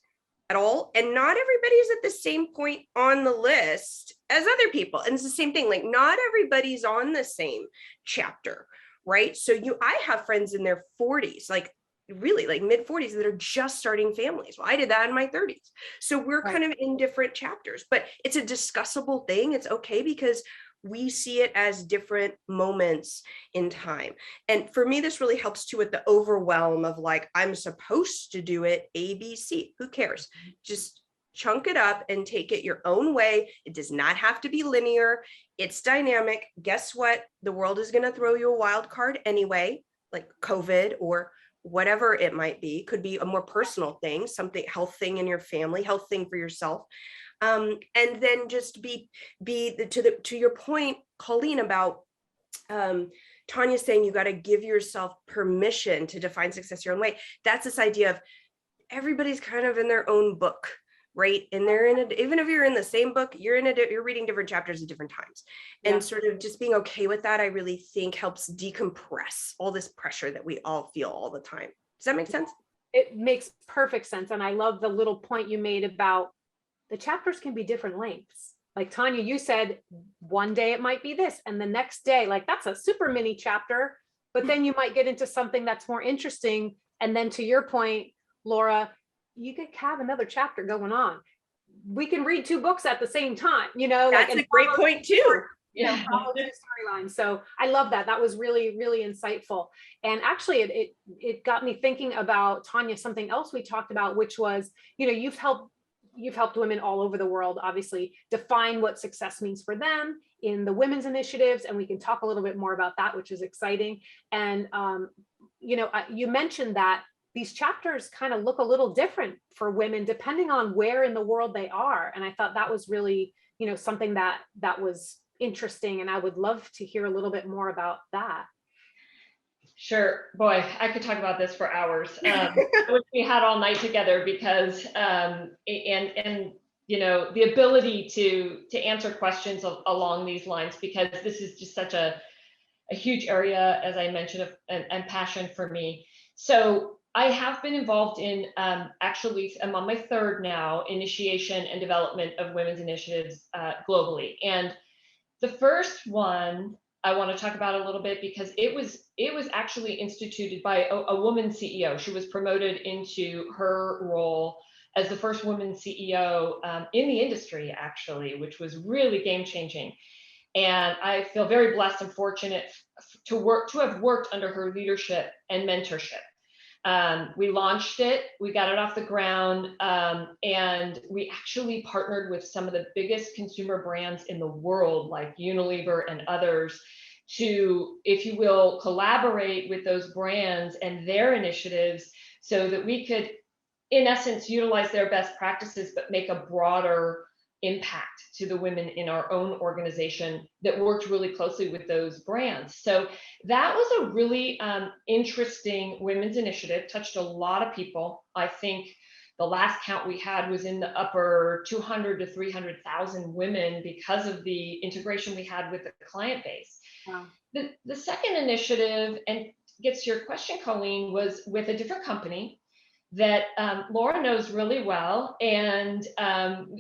at all. And not everybody's at the same point on the list as other people. And it's the same thing, like not everybody's on the same chapter, right? So I have friends in their 40s, like really like mid 40s, that are just starting families. Well, I did that in my 30s. So we're kind of in different chapters, but it's a discussable thing. It's okay because we see it as different moments in time. And for me, this really helps too with the overwhelm of like, I'm supposed to do it A, B, C. Who cares? Just chunk it up and take it your own way. It does not have to be linear. It's dynamic. Guess what? The world is going to throw you a wild card anyway, like COVID or whatever it might be. Could be a more personal thing, something, health thing in your family, health thing for yourself. And then just be to your point, Colleen, about Tania saying you got to give yourself permission to define success your own way. That's this idea of everybody's kind of in their own book, right? And they're in it, even if you're in the same book, you're reading different chapters at different times. And sort of just being okay with that, I really think helps decompress all this pressure that we all feel all the time. Does that make sense? It makes perfect sense. And I love the little point you made about the chapters can be different lengths. Like Tania, you said one day it might be this, and the next day, like that's a super mini chapter, but then you might get into something that's more interesting. And then to your point, Laura, you could have another chapter going on. We can read 2 books at the same time, That's like, a great point too. Follow the storyline. So I love that. That was really, really insightful. And actually it got me thinking about, Tania, something else we talked about, which was, you've helped women all over the world, obviously, define what success means for them in the women's initiatives. And we can talk a little bit more about that, which is exciting. And, you mentioned that these chapters kind of look a little different for women, depending on where in the world they are. And I thought that was really, something that was interesting. And I would love to hear a little bit more about that. Sure. Boy, I could talk about this for hours. I wish we had all night together because, the ability to answer questions along these lines, because this is just such a huge area, as I mentioned, and passion for me. So I have been involved in, actually, I'm on my 3rd now, initiation and development of women's initiatives globally. And the first one I want to talk about a little bit because it was actually instituted by a woman CEO. She was promoted into her role as the first woman CEO in the industry, actually, which was really game changing. And I feel very blessed and fortunate to have worked under her leadership and mentorship. We launched it, we got it off the ground, and we actually partnered with some of the biggest consumer brands in the world, like Unilever and others, to, if you will, collaborate with those brands and their initiatives so that we could, in essence, utilize their best practices, but make a broader impact to the women in our own organization that worked really closely with those brands. So that was a really interesting women's initiative, touched a lot of people. I think the last count we had was in the upper 200 to 300,000 women because of the integration we had with the client base. Wow. The second initiative, and gets to your question, Colleen, was with a different company that Laura knows really well. And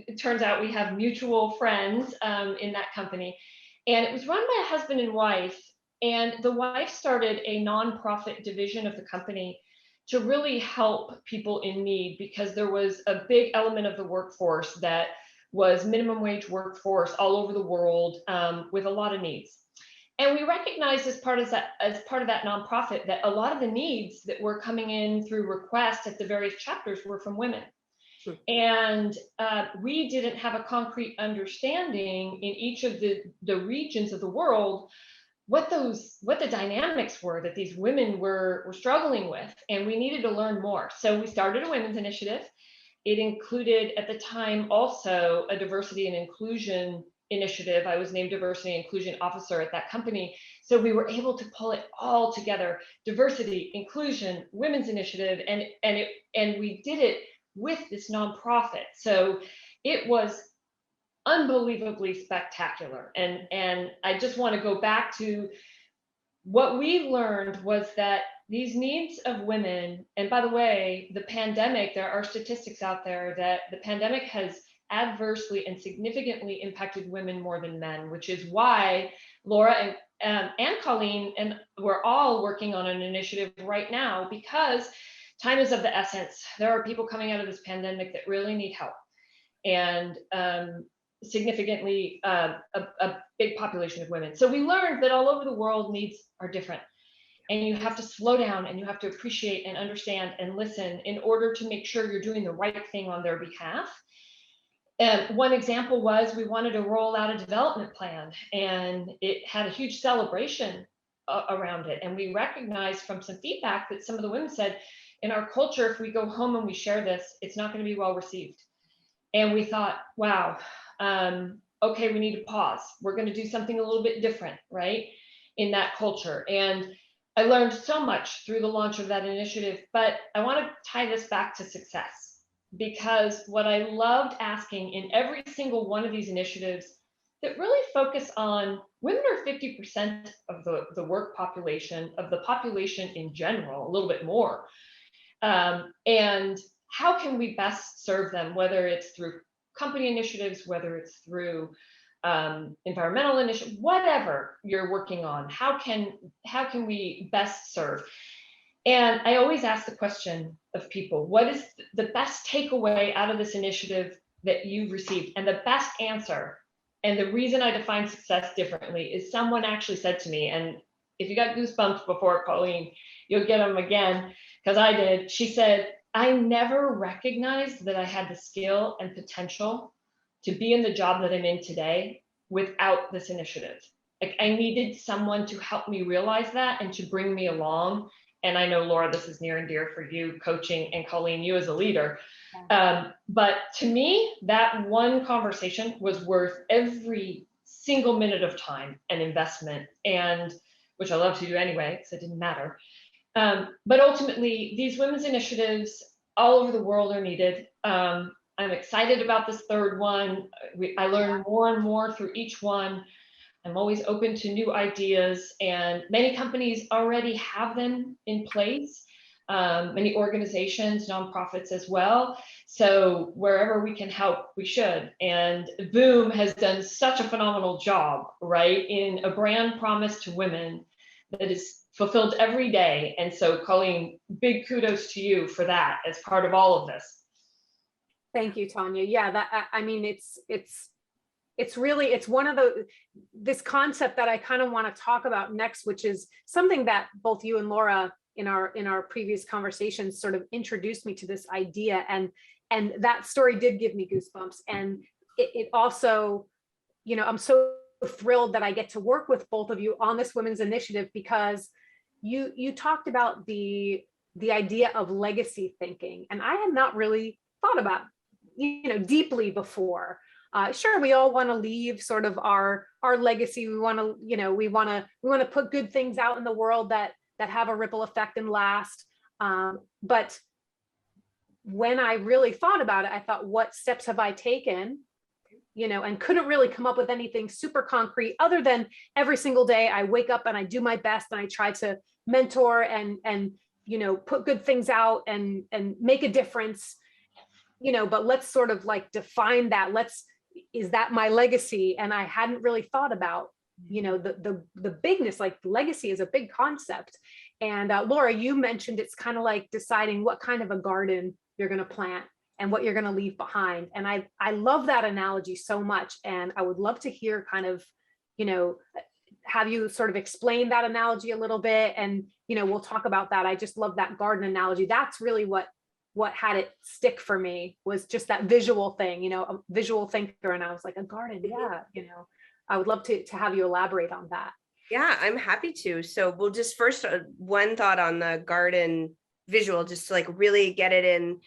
it turns out we have mutual friends in that company. And it was run by a husband and wife. And the wife started a nonprofit division of the company to really help people in need, because there was a big element of the workforce that was minimum wage workforce all over the world with a lot of needs. And we recognized as part of that nonprofit that a lot of the needs that were coming in through requests at the various chapters were from women. And we didn't have a concrete understanding in each of the regions of the world what the dynamics were that these women were struggling with, and we needed to learn more. So we started a women's initiative. It included at the time also a diversity and inclusion initiative. I was named diversity and inclusion officer at that company. So we were able to pull it all together: diversity, inclusion, women's initiative, and we did it with this nonprofit. So it was unbelievably spectacular. And I just want to go back to what we learned was that these needs of women, and by the way, the pandemic, there are statistics out there that the pandemic has adversely and significantly impacted women more than men, which is why Laura and Colleen and we're all working on an initiative right now, because time is of the essence. There are people coming out of this pandemic that really need help, and significantly a big population of women. So we learned that all over the world needs are different, and you have to slow down and you have to appreciate and understand and listen in order to make sure you're doing the right thing on their behalf. And one example was we wanted to roll out a development plan, and it had a huge celebration around it. And we recognized from some feedback that some of the women said, in our culture, if we go home and we share this, it's not going to be well received. And we thought, wow, okay, we need to pause. We're going to do something a little bit different, right, in that culture. And I learned so much through the launch of that initiative, but I want to tie this back to success, because what I loved asking in every single one of these initiatives that really focus on women are 50% of the work population, of the population in general, a little bit more. And how can we best serve them, whether it's through company initiatives, whether it's through environmental initiatives, whatever you're working on, how can we best serve? And I always ask the question of people, what is the best takeaway out of this initiative that you've received? And the best answer, and the reason I define success differently, is someone actually said to me, and if you got goosebumps before, Colleen, you'll get them again, because I did. She said, I never recognized that I had the skill and potential to be in the job that I'm in today without this initiative. Like, I needed someone to help me realize that and to bring me along. And I know, Laura, this is near and dear for you, coaching, and Colleen, you as a leader. But to me, that one conversation was worth every single minute of time and investment, and which I love to do anyway, because it didn't matter. But ultimately, these women's initiatives all over the world are needed. I'm excited about this third one. I learn more and more through each one. I'm always open to new ideas, and many companies already have them in place. Many organizations, nonprofits as well. So wherever we can help, we should. And Boom has done such a phenomenal job, right, in a brand promise to women that is fulfilled every day. And so, Colleen, big kudos to you for that as part of all of this. Thank you, Tania. Yeah, that, I mean, it's really, it's one of this concept that I kind of want to talk about next, which is something that both you and Laura in our previous conversations sort of introduced me to this idea. And that story did give me goosebumps. And it also, you know, I'm so thrilled that I get to work with both of you on this women's initiative, because you talked about the idea of legacy thinking, and I had not really thought about, you know, deeply before. Sure, we all want to leave sort of our legacy. We want to, you know, we want to put good things out in the world that have a ripple effect and last. But when I really thought about it, I thought, what steps have I taken? You know, and couldn't really come up with anything super concrete other than every single day I wake up and I do my best and I try to mentor and you know, put good things out and make a difference, you know. But let's sort of like define that. Is that my legacy? And I hadn't really thought about, you know, the bigness. Like, legacy is a big concept. And Laura, you mentioned it's kind of like deciding what kind of a garden you're going to plant and what you're going to leave behind. And I love that analogy so much. And I would love to hear kind of, you know, have you sort of explain that analogy a little bit, and, you know, we'll talk about that. I just love that garden analogy. That's really what what had it stick for me was just that visual thing, you know, a visual thinker. And I was like, a garden, yeah, you know, I would love to have you elaborate on that. Yeah, I'm happy to. So we'll just first one thought on the garden visual, just to like really get it in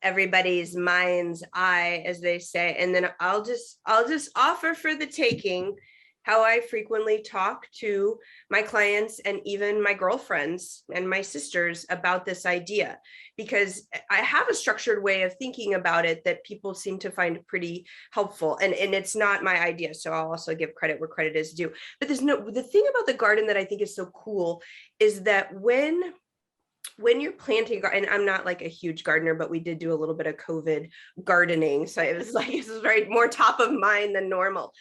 everybody's mind's eye, as they say. And then I'll just offer for the taking how I frequently talk to my clients and even my girlfriends and my sisters about this idea, because I have a structured way of thinking about it that people seem to find pretty helpful. And it's not my idea, so I'll also give credit where credit is due. But the thing about the garden that I think is so cool is that when you're planting, and I'm not like a huge gardener, but we did do a little bit of COVID gardening. So it was like, this is very more top of mind than normal.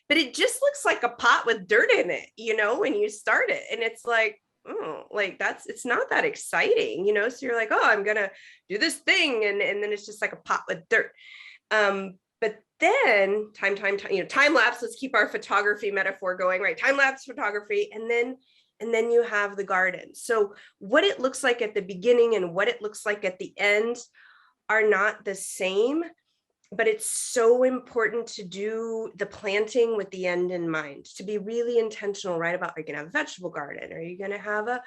But it just looks like a pot with dirt in it, you know, when you start it. And it's like, oh, like it's not that exciting, you know? So you're like, oh, I'm going to do this thing. And then it's just like a pot with dirt. But then time, you know, time lapse, let's keep our photography metaphor going, right? Time lapse photography. And then you have the garden. So what it looks like at the beginning and what it looks like at the end are not the same, but it's so important to do the planting with the end in mind, to be really intentional, right? About, are you gonna have a vegetable garden? Are you gonna have a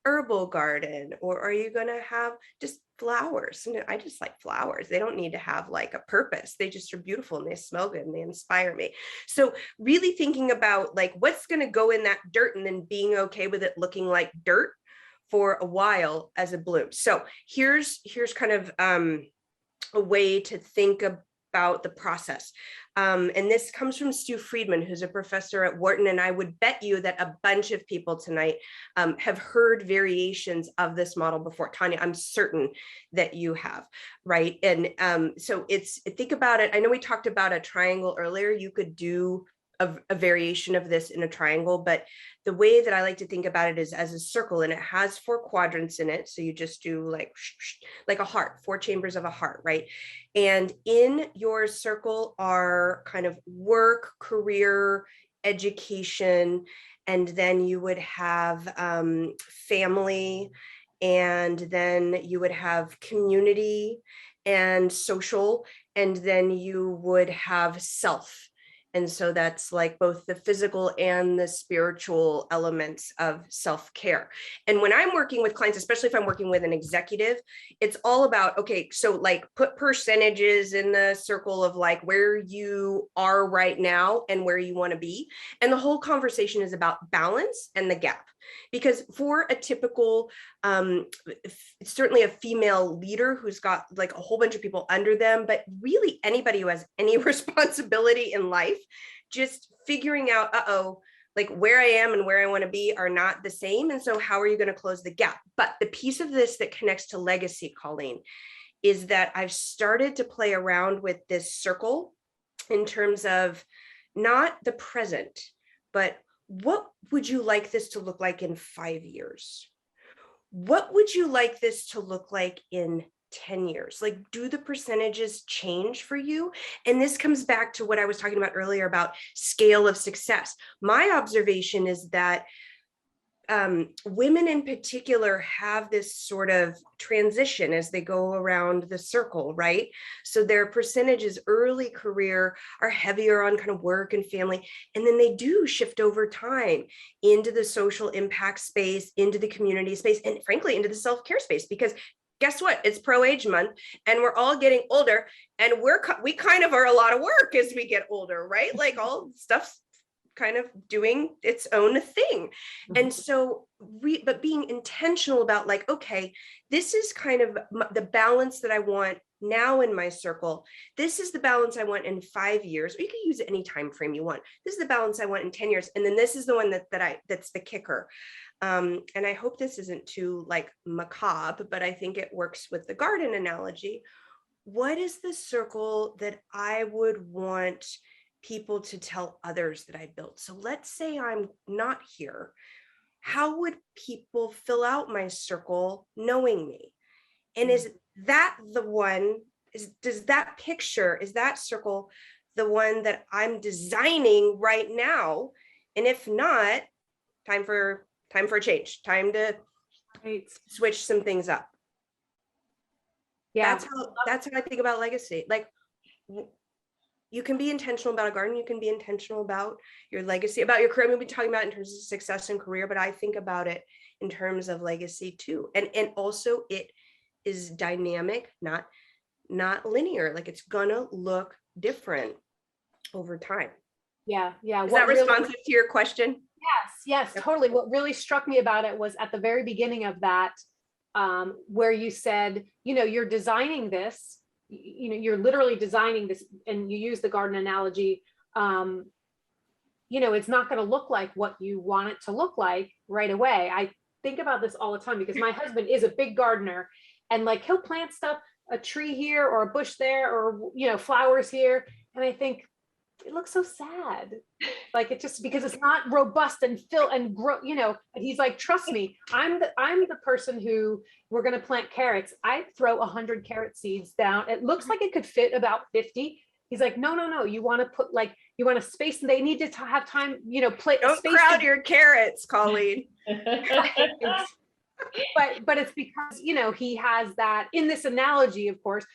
herbal garden? Or are you gonna have just flowers? And I just like flowers. They don't need to have like a purpose. They just are beautiful and they smell good and they inspire me. So really thinking about like what's gonna go in that dirt and then being okay with it looking like dirt for a while as it blooms. So here's kind of a way to think about the process. And this comes from Stu Friedman, who's a professor at Wharton. And I would bet you that a bunch of people tonight have heard variations of this model before. Tania, I'm certain that you have, right? And so think about it. I know we talked about a triangle earlier. You could do a variation of this in a triangle, but the way that I like to think about it is as a circle, and it has 4 quadrants in it. So you just do like a heart, 4 chambers of a heart, right? And in your circle are kind of work, career, education, and then you would have family, and then you would have community and social, and then you would have self. And so that's like both the physical and the spiritual elements of self-care. And when I'm working with clients, especially if I'm working with an executive, it's all about, okay, so like put percentages in the circle of like where you are right now and where you want to be. And the whole conversation is about balance and the gap. Because for a typical, certainly a female leader who's got like a whole bunch of people under them, but really anybody who has any responsibility in life, just figuring out, like where I am and where I want to be are not the same. And so how are you going to close the gap? But the piece of this that connects to legacy, Colleen, is that I've started to play around with this circle in terms of not the present, but what would you like this to look like in 5 years? What would you like this to look like in 10 years? Like, do the percentages change for you? And this comes back to what I was talking about earlier about scale of success. My observation is that women in particular have this sort of transition as they go around the circle, right? So their percentages early career are heavier on kind of work and family. And then they do shift over time into the social impact space, into the community space, and frankly, into the self-care space, because guess what? It's pro-age month and we're all getting older, and we kind of are a lot of work as we get older, right? Like all stuff's kind of doing its own thing. And so but being intentional about like, okay, this is kind of the balance that I want now in my circle. This is the balance I want in 5 years, or you can use any time frame you want. This is the balance I want in 10 years. And then this is the one that's the kicker. And I hope this isn't too like macabre, but I think it works with the garden analogy. What is the circle that I would want people to tell others that I built? So let's say I'm not here. How would people fill out my circle knowing me? And is that the one, does that picture, is that circle the one that I'm designing right now? And if not, time for a change, time to switch some things up. Yeah. That's how I think about legacy. Like you can be intentional about a garden, you can be intentional about your legacy, about your career. We'll be talking about in terms of success and career, but I think about it in terms of legacy too. And also it is dynamic, not linear. Like it's gonna look different over time. Yeah. Is that responsive to your question? Yes, totally. What really struck me about it was at the very beginning of that, where you said, you're designing this, you're literally designing this, and you use the garden analogy. It's not going to look like what you want it to look like right away. I think about this all the time because my husband is a big gardener, and like he'll plant stuff, a tree here or a bush there, or flowers here, and I think it looks so sad. Like it just because it's not robust and fill and grow, and he's like, trust me, I'm the person who, we're going to plant carrots. I throw 100 carrot seeds down. It looks like it could fit about 50. He's like, no. You want to put you want to space, and they need to have time, Don't crowd your carrots, Colleen. But it's because, he has that in this analogy, of course,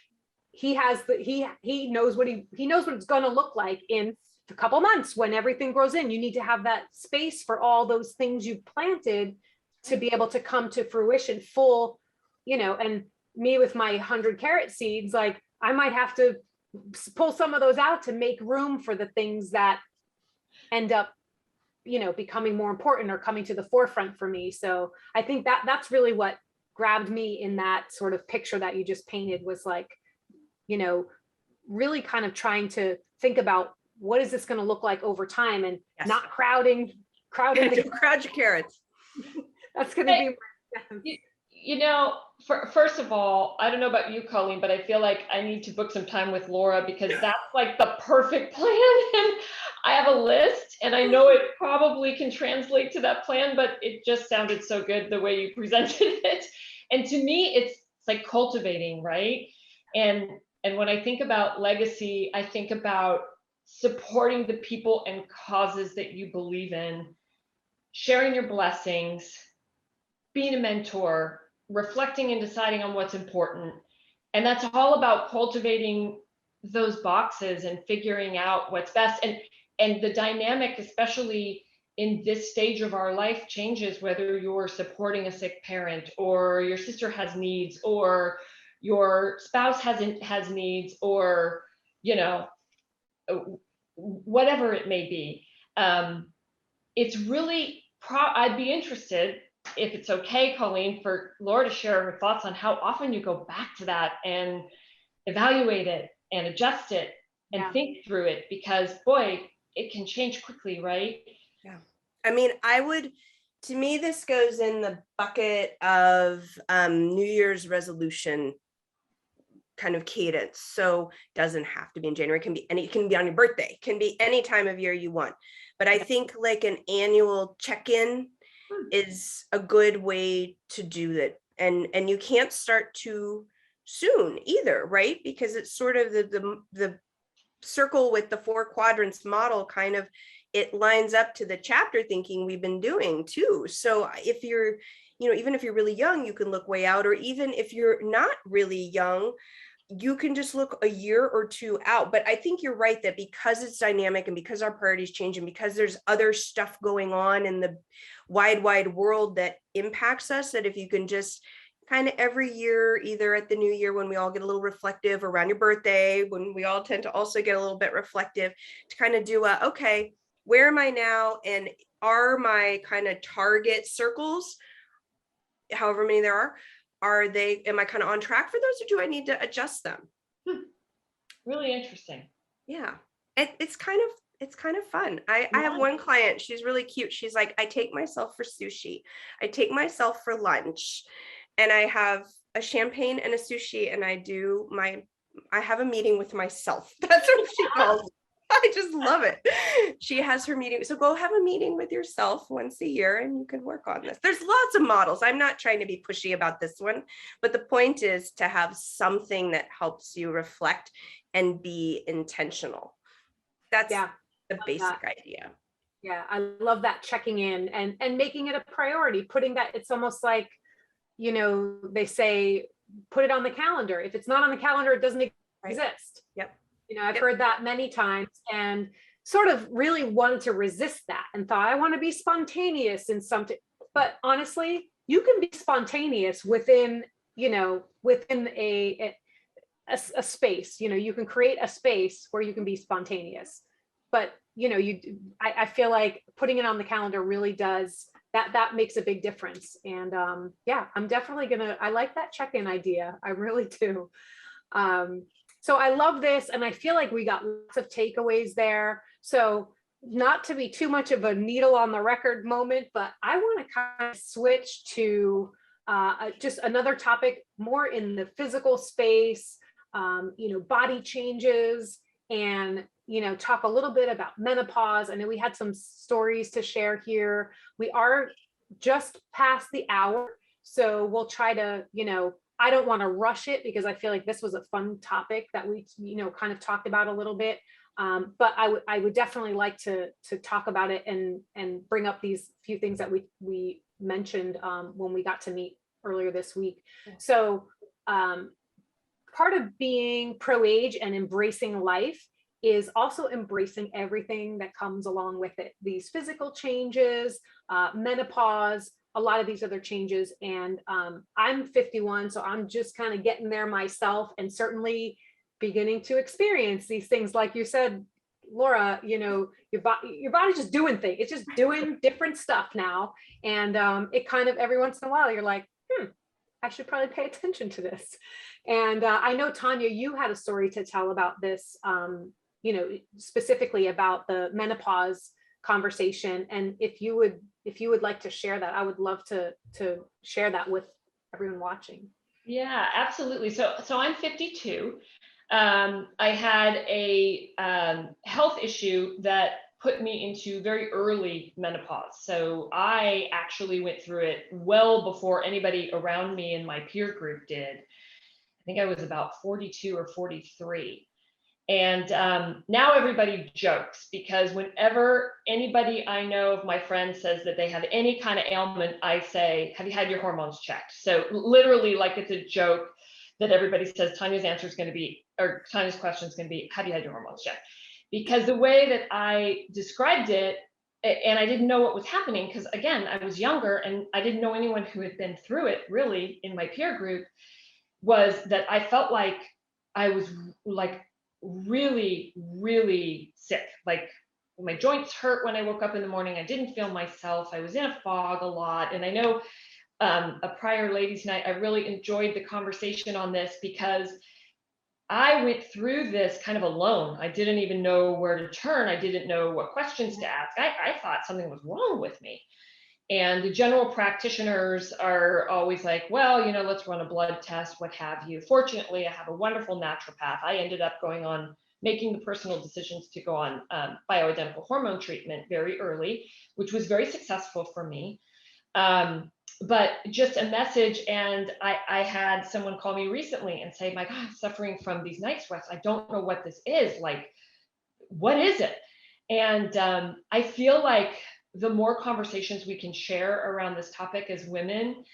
he knows what it's going to look like in a couple months when everything grows in. You need to have that space for all those things you planted to be able to come to fruition full, and me with my 100 carrot seeds, like I might have to pull some of those out to make room for the things that end up, becoming more important or coming to the forefront for me. So I think that's really what grabbed me in that sort of picture that you just painted, was like, really kind of trying to think about what is this going to look like over time, and not crowding. Don't crowd your carrots. That's going to be. First of all, I don't know about you, Colleen, but I feel like I need to book some time with Laura, because that's like the perfect plan. And I have a list, and I know it probably can translate to that plan, but it just sounded so good the way you presented it. And to me, it's like cultivating, right? And when I think about legacy, I think about supporting the people and causes that you believe in, sharing your blessings, being a mentor, reflecting and deciding on what's important. And that's all about cultivating those boxes and figuring out what's best. And the dynamic, especially in this stage of our life, changes whether you're supporting a sick parent, or your sister has needs, or your spouse has needs, or whatever it may be. It's really I'd be interested, if it's okay, Colleen, for Laura to share her thoughts on how often you go back to that and evaluate it and adjust it and think through it, because boy, it can change quickly, right? Yeah. I mean, to me, this goes in the bucket of New Year's resolution kind of cadence. So doesn't have to be in January, it can be on your birthday, it can be any time of year you want. But I think like an annual check-in is a good way to do that. And you can't start too soon either, right? Because it's sort of the circle with the 4 quadrants model, kind of, it lines up to the chapter thinking we've been doing too. So if you're, even if you're really young, you can look way out, or even if you're not really young, you can just look a year or 2 out. But I think you're right that because it's dynamic, and because our priorities change, and because there's other stuff going on in the wide world that impacts us, that if you can just kind of every year, either at the new year when we all get a little reflective, around your birthday when we all tend to also get a little bit reflective, to kind of do okay, where am I now? And are my kind of target circles, however many there are am I kind of on track for those, or do I need to adjust them? Really interesting. Yeah. It's kind of fun. I have one client, she's really cute. She's like, I take myself for sushi, I take myself for lunch, and I have a champagne and a sushi, and I have a meeting with myself. That's what she calls it. I just love it. She has her meeting. So go have a meeting with yourself once a year, and you can work on this. There's lots of models. I'm not trying to be pushy about this one, but the point is to have something that helps you reflect and be intentional. That's the basic idea. Yeah, I love that, checking in and making it a priority, putting that, it's almost like, they say put it on the calendar. If it's not on the calendar, it doesn't exist. Yep. You know, I've heard that many times, and sort of really wanted to resist that and thought, I want to be spontaneous in something. But honestly, you can be spontaneous within, you know, within a space. You know, you can create a space where you can be spontaneous. But, you know, I feel like putting it on the calendar really does, that makes a big difference. And yeah, I'm definitely I like that check-in idea. I really do. So I love this, and I feel like we got lots of takeaways there. So not to be too much of a needle on the record moment, but I want to kind of switch to just another topic more in the physical space, you know, body changes, and, you know, talk a little bit about menopause. I know we had some stories to share here. We are just past the hour, so we'll try to, you know, I don't want to rush it because I feel like this was a fun topic that we, you know, kind of talked about a little bit. But I would definitely like to talk about it and bring up these few things that we mentioned when we got to meet earlier this week. So part of being pro-age and embracing life is also embracing everything that comes along with it. These physical changes, menopause, a lot of these other changes. And I'm 51, so I'm just kind of getting there myself, and certainly beginning to experience these things. Like you said, Laura, you know, your body's just doing things. It's just doing different stuff now. And it kind of, every once in a while, you're like, I should probably pay attention to this. And I know, Tania, you had a story to tell about this, you know, specifically about the menopause conversation. And if you would like to share that, I would love to share that with everyone watching. Yeah, absolutely. So I'm 52. I had a health issue that put me into very early menopause. So I actually went through it well before anybody around me in my peer group did. I think I was about 42 or 43. And now everybody jokes, because whenever anybody I know of my friends says that they have any kind of ailment, I say, have you had your hormones checked? So literally, like, it's a joke that everybody says Tanya's answer is going to be, or Tanya's question is going to be, have you had your hormones checked? Because the way that I described it, and I didn't know what was happening, because again, I was younger and I didn't know anyone who had been through it really in my peer group, was that I felt like I was like really, really sick. Like my joints hurt when I woke up in the morning. I didn't feel myself. I was in a fog a lot. And I know a prior ladies' night, I really enjoyed the conversation on this, because I went through this kind of alone. I didn't even know where to turn. I didn't know what questions to ask. I thought something was wrong with me. And the general practitioners are always like, well, you know, let's run a blood test, what have you. Fortunately, I have a wonderful naturopath. I ended up making the personal decisions to go on bioidentical hormone treatment very early, which was very successful for me. But just a message, and I had someone call me recently and say, my God, I'm suffering from these night sweats. I don't know what this is. Like, what is it? And I feel like the more conversations we can share around this topic as women,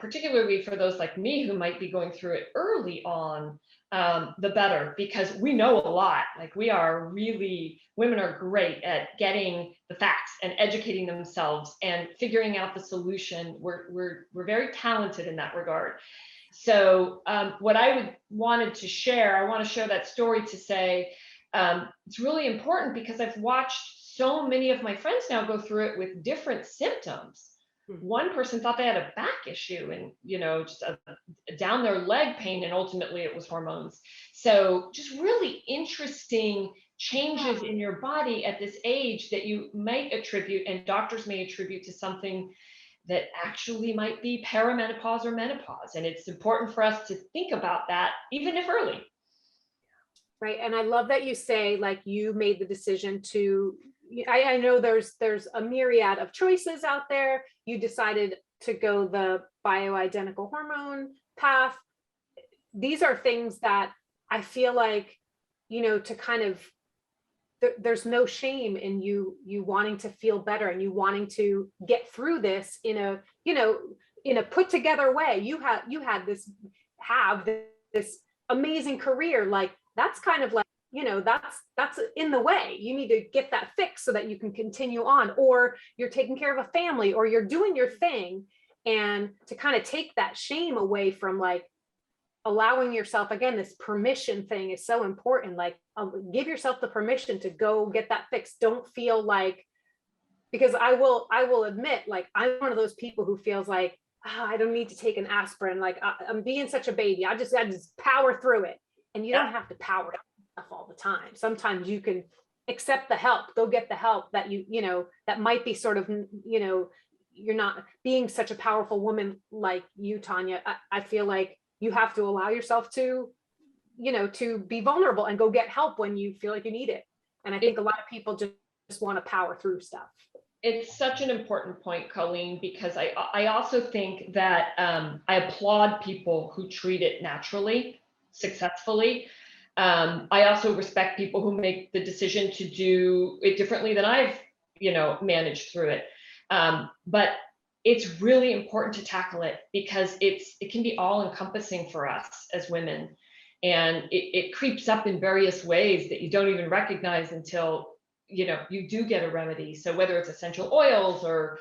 particularly for those like me who might be going through it early on, the better, because we know a lot. Like, women are great at getting the facts and educating themselves and figuring out the solution. We're very talented in that regard. So what I wanted to share, I want to share that story to say, it's really important, because I've watched so many of my friends now go through it with different symptoms. One person thought they had a back issue and, you know, just a down their leg pain, and ultimately it was hormones. So just really interesting changes in your body at this age that you might attribute, and doctors may attribute, to something that actually might be perimenopause or menopause. And it's important for us to think about that, even if early. Right. And I love that you say, like, you made the decision to, I know there's a myriad of choices out there. You decided to go the bioidentical hormone path. These are things that I feel like, you know, to kind of, there's no shame in you wanting to feel better and you wanting to get through this in a, you know, in a put together way. You had this have this amazing career, like that's kind of like, that's in the way. You need to get that fixed so that you can continue on, or you're taking care of a family, or you're doing your thing. And to kind of take that shame away from like allowing yourself, again, this permission thing is so important. Like, give yourself the permission to go get that fixed. Don't feel like, because I will admit, like, I'm one of those people who feels like, oh, I don't need to take an aspirin. Like, I'm being such a baby. I just power through it. And you don't have to power stuff all the time. Sometimes you can accept the help, go get the help that that might be sort of, you're not being such a powerful woman like you, Tania. I feel like you have to allow yourself to, to be vulnerable and go get help when you feel like you need it. And I think a lot of people just want to power through stuff. It's such an important point, Colleen, because I also think that I applaud people who treat it naturally, successfully. I also respect people who make the decision to do it differently than I've, managed through it. But it's really important to tackle it because it can be all encompassing for us as women. And it creeps up in various ways that you don't even recognize until you do get a remedy. So whether it's essential oils, or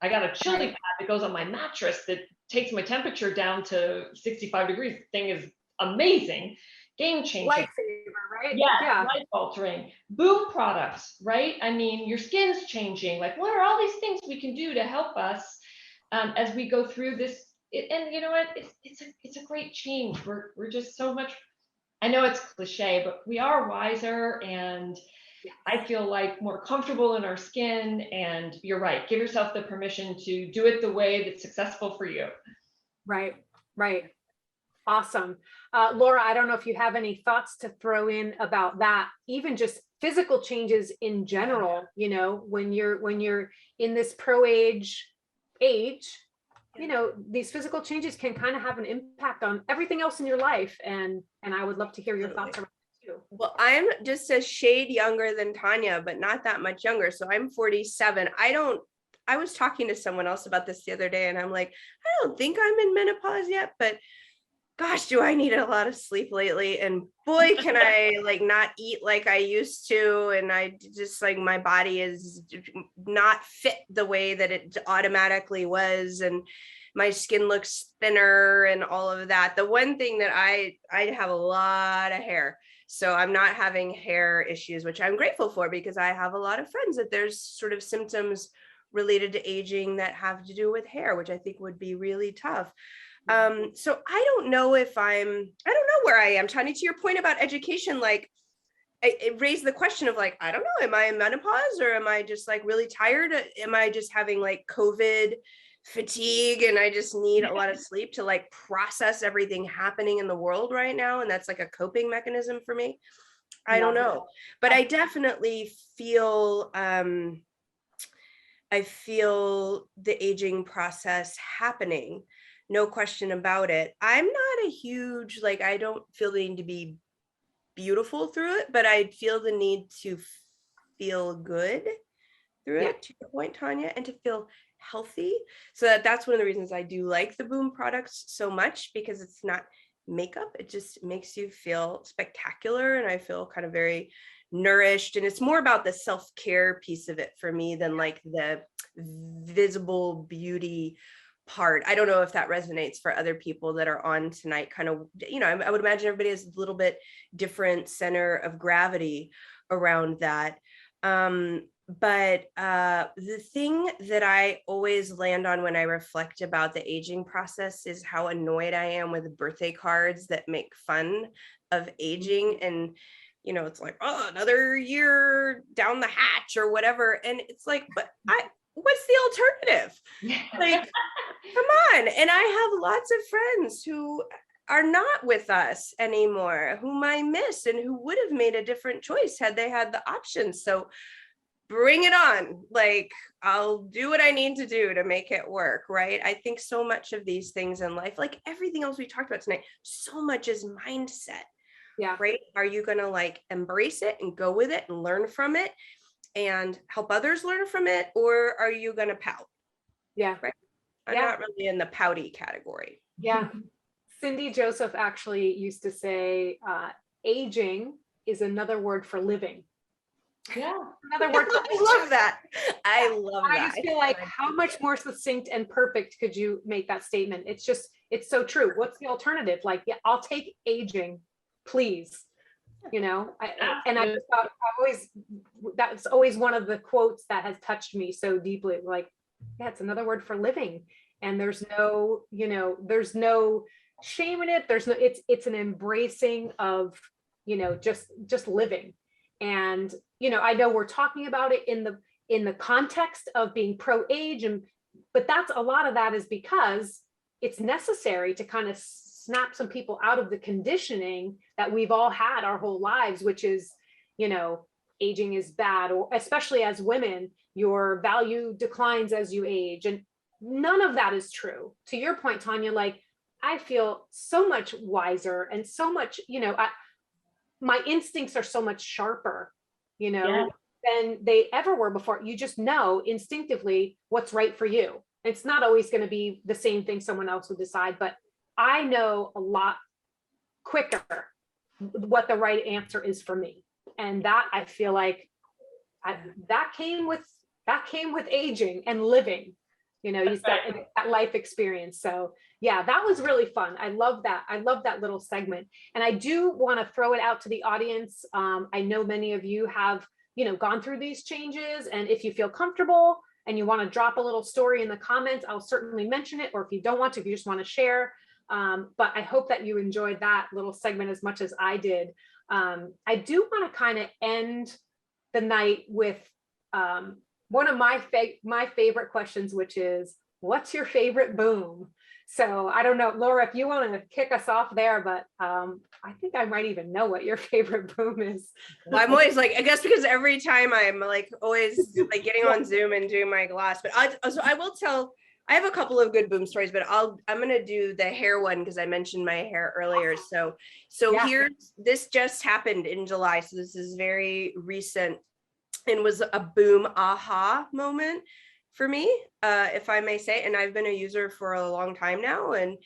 I got a chili pad that goes on my mattress that takes my temperature down to 65 degrees. The thing is amazing, game changing. Lifesaver, right? Yeah, life altering. Boom products, right? I mean, your skin's changing. Like, what are all these things we can do to help us as we go through this? And you know what? It's a great change. We're just so much. I know it's cliche, but we are wiser, and I feel like more comfortable in our skin. And you're right. Give yourself the permission to do it the way that's successful for you. Right. Awesome. Laura, I don't know if you have any thoughts to throw in about that, even just physical changes in general, when you're in this age, these physical changes can kind of have an impact on everything else in your life. And I would love to hear your thoughts around it too. Well, I'm just a shade younger than Tania, but not that much younger. So I'm 47. I was talking to someone else about this the other day, and I'm like, I don't think I'm in menopause yet, but gosh, do I need a lot of sleep lately? And boy, can I like not eat like I used to. And I just like, my body is not fit the way that it automatically was. And my skin looks thinner and all of that. The one thing that I have a lot of hair. So I'm not having hair issues, which I'm grateful for, because I have a lot of friends that there's sort of symptoms related to aging that have to do with hair, which I think would be really tough. So I don't know where I am. Tanya, to your point about education, like it raised the question of like, I don't know, am I in menopause, or am I just like really tired? Am I just having like COVID fatigue and I just need a lot of sleep to like process everything happening in the world right now? And that's like a coping mechanism for me. I don't know, but I definitely feel, I feel the aging process happening. No question about it. I'm not a huge, like, I don't feel the need to be beautiful through it, but I feel the need to feel good through it, to your point, Tanya, and to feel healthy. So that's one of the reasons I do like the Boom products so much, because it's not makeup. It just makes you feel spectacular. And I feel kind of very nourished. And it's more about the self-care piece of it for me than like the visible beauty part. I don't know if that resonates for other people that are on tonight. Kind of, I would imagine everybody has a little bit different center of gravity around that. But the thing that I always land on when I reflect about the aging process is how annoyed I am with birthday cards that make fun of aging. And, it's like, oh, another year down the hatch or whatever. And it's like, but what's the alternative? Like, come on. And I have lots of friends who are not with us anymore, whom I miss and who would have made a different choice had they had the option. So bring it on. Like, I'll do what I need to do to make it work, right? I think so much of these things in life, like everything else we talked about tonight, so much is mindset. Yeah. Right? Are you going to like embrace it and go with it and learn from it and help others learn from it? Or are you going to pout? Yeah. Right. I'm not really in the pouty category. Yeah. Cindy Joseph actually used to say, aging is another word for living. Yeah. Another word for I love that. I love I that. just feel like how much more succinct and perfect could you make that statement? It's so true. What's the alternative? Like, yeah, I'll take aging, please. You know, and I just thought that's always one of the quotes that has touched me so deeply. Like, yeah, it's another word for living. And there's no, there's no shame in it. It's an embracing of, just living. And, I know we're talking about it in the context of being pro-age, but that's a lot of that is because it's necessary to kind of snap some people out of the conditioning that we've all had our whole lives, which is, aging is bad, or especially as women, your value declines as you age. And none of that is true. To your point, Tania, like, I feel so much wiser and so much, my instincts are so much sharper, than they ever were before. You just know instinctively what's right for you. It's not always going to be the same thing someone else would decide, but I know a lot quicker what the right answer is for me. And that, I feel like that came with aging and living, you got that life experience. So yeah, that was really fun. I love that little segment. And I do want to throw it out to the audience. I know many of you have, gone through these changes, and if you feel comfortable and you want to drop a little story in the comments, I'll certainly mention it. Or if you don't want to, if you just want to share, but I hope that you enjoyed that little segment as much as I did. I do want to kind of end the night with one of my favorite questions, which is, what's your favorite boom? So I don't know, Laura, if you want to kick us off there, but I think I might even know what your favorite boom is. Well, I'm always like, I guess because every time I'm like always like getting on Zoom and doing my glass, but I will tell, I have a couple of good boom stories, but I'm going to do the hair one because I mentioned my hair earlier. So yeah. This just happened in July. So this is very recent and was a boom aha moment for me, if I may say. And I've been a user for a long time now, and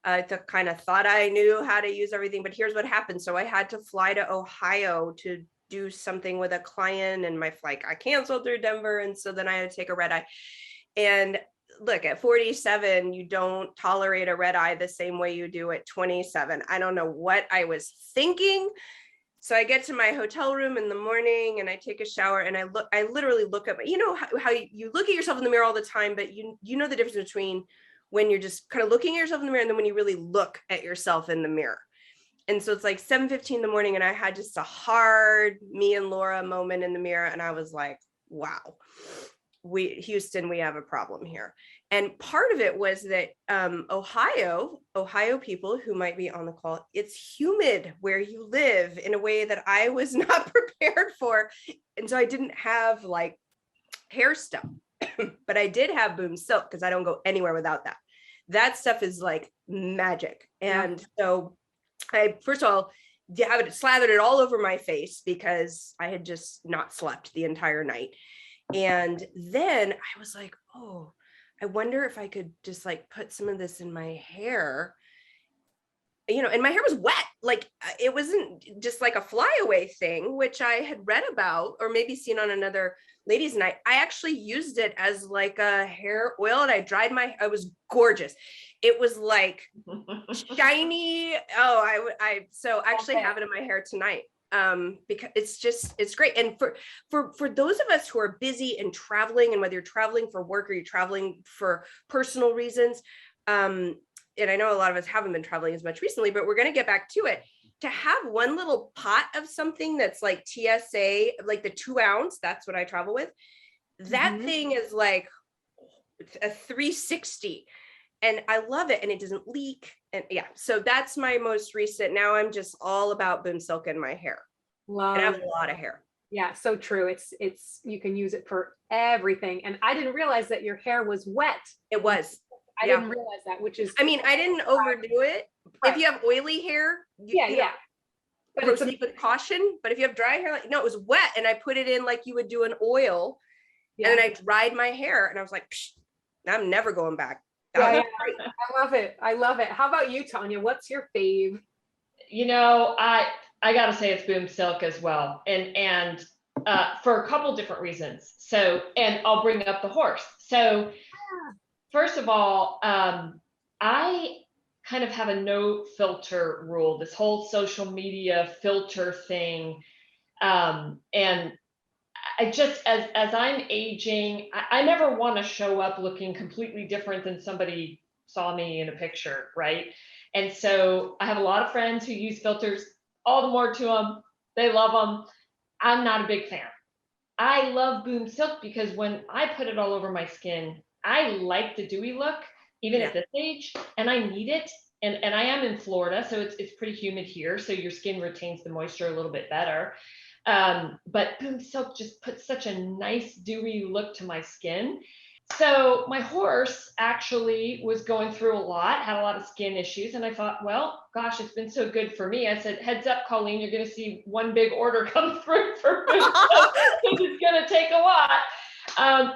I kind of thought I knew how to use everything, but here's what happened. So I had to fly to Ohio to do something with a client, and my flight got canceled through Denver. And so then I had to take a red eye. And look, at 47, you don't tolerate a red eye the same way you do at 27. I don't know what I was thinking. So I get to my hotel room in the morning and I take a shower, and I literally look at how you look at yourself in the mirror all the time, but you know the difference between when you're just kind of looking at yourself in the mirror and then when you really look at yourself in the mirror. And so it's like 7:15 in the morning, and I had just a hard me and Laura moment in the mirror. And I was like, wow, Houston, we have a problem here. And part of it was that Ohio people who might be on the call, it's humid where you live in a way that I was not prepared for. And so I didn't have like hair stuff, but I did have Boomsilk because I don't go anywhere without that. That stuff is like magic. And so I, first of all, I slathered it all over my face because I had just not slept the entire night. And then I was like, oh, I wonder if I could just like put some of this in my hair, and my hair was wet. Like it wasn't just like a flyaway thing, which I had read about or maybe seen on another ladies' night. I actually used it as like a hair oil, and I was gorgeous. It was like shiny. Oh, I actually have it in my hair tonight. Because it's great. And for those of us who are busy and traveling, and whether you're traveling for work or you're traveling for personal reasons, and I know a lot of us haven't been traveling as much recently, but we're going to get back to it. To have one little pot of something that's like TSA, like the 2 ounce, that's what I travel with. That thing is like a 360. And I love it, and it doesn't leak. And yeah, so that's my most recent. Now I'm just all about Boomsilk in my hair. Love. And I have a lot of hair. Yeah, so true. It's you can use it for everything. And I didn't realize that your hair was wet. It was. I didn't realize that, which is. I mean, I didn't overdo it. Right. If you have oily hair, but proceed with caution. But if you have dry hair, it was wet, and I put it in like you would do an oil, and then I dried my hair, and I was like, I'm never going back. Yeah, I love it. I love it. How about you, Tanya? What's your fave? You know, I gotta say it's Boomsilk as well, and for a couple different reasons. So, and I'll bring up the horse. So, first of all, I kind of have a no filter rule. This whole social media filter thing, and I just as I'm aging, I never want to show up looking completely different than somebody saw me in a picture, right? And so I have a lot of friends who use filters, all the more to them. They love them. I'm not a big fan. I love Boomsilk because when I put it all over my skin, I like the dewy look, even at this age, and I need it. And I am in Florida, so it's pretty humid here, so your skin retains the moisture a little bit better. But Boomsilk just puts such a nice dewy look to my skin. So my horse actually was going through a lot, had a lot of skin issues. And I thought, well, gosh, it's been so good for me. I said, heads up, Colleen, you're going to see one big order come through for Boomsilk. It's going to take a lot.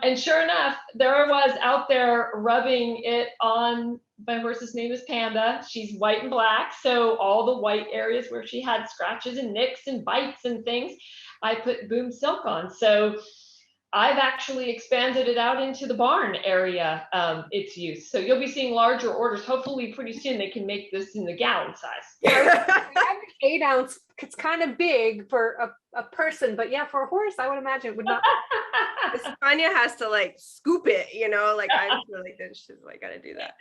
And sure enough, there I was out there rubbing it on. My horse's name is Panda. She's white and black. So all the white areas where she had scratches and nicks and bites and things, I put Boomsilk on. So I've actually expanded it out into the barn area, its use. So you'll be seeing larger orders. Hopefully pretty soon they can make this in the gallon size. 8 ounce, it's kind of big for a person, but yeah, for a horse, I would imagine it would not. Tanya has to like scoop it, you know, like I feel like this, she's like, gotta do that.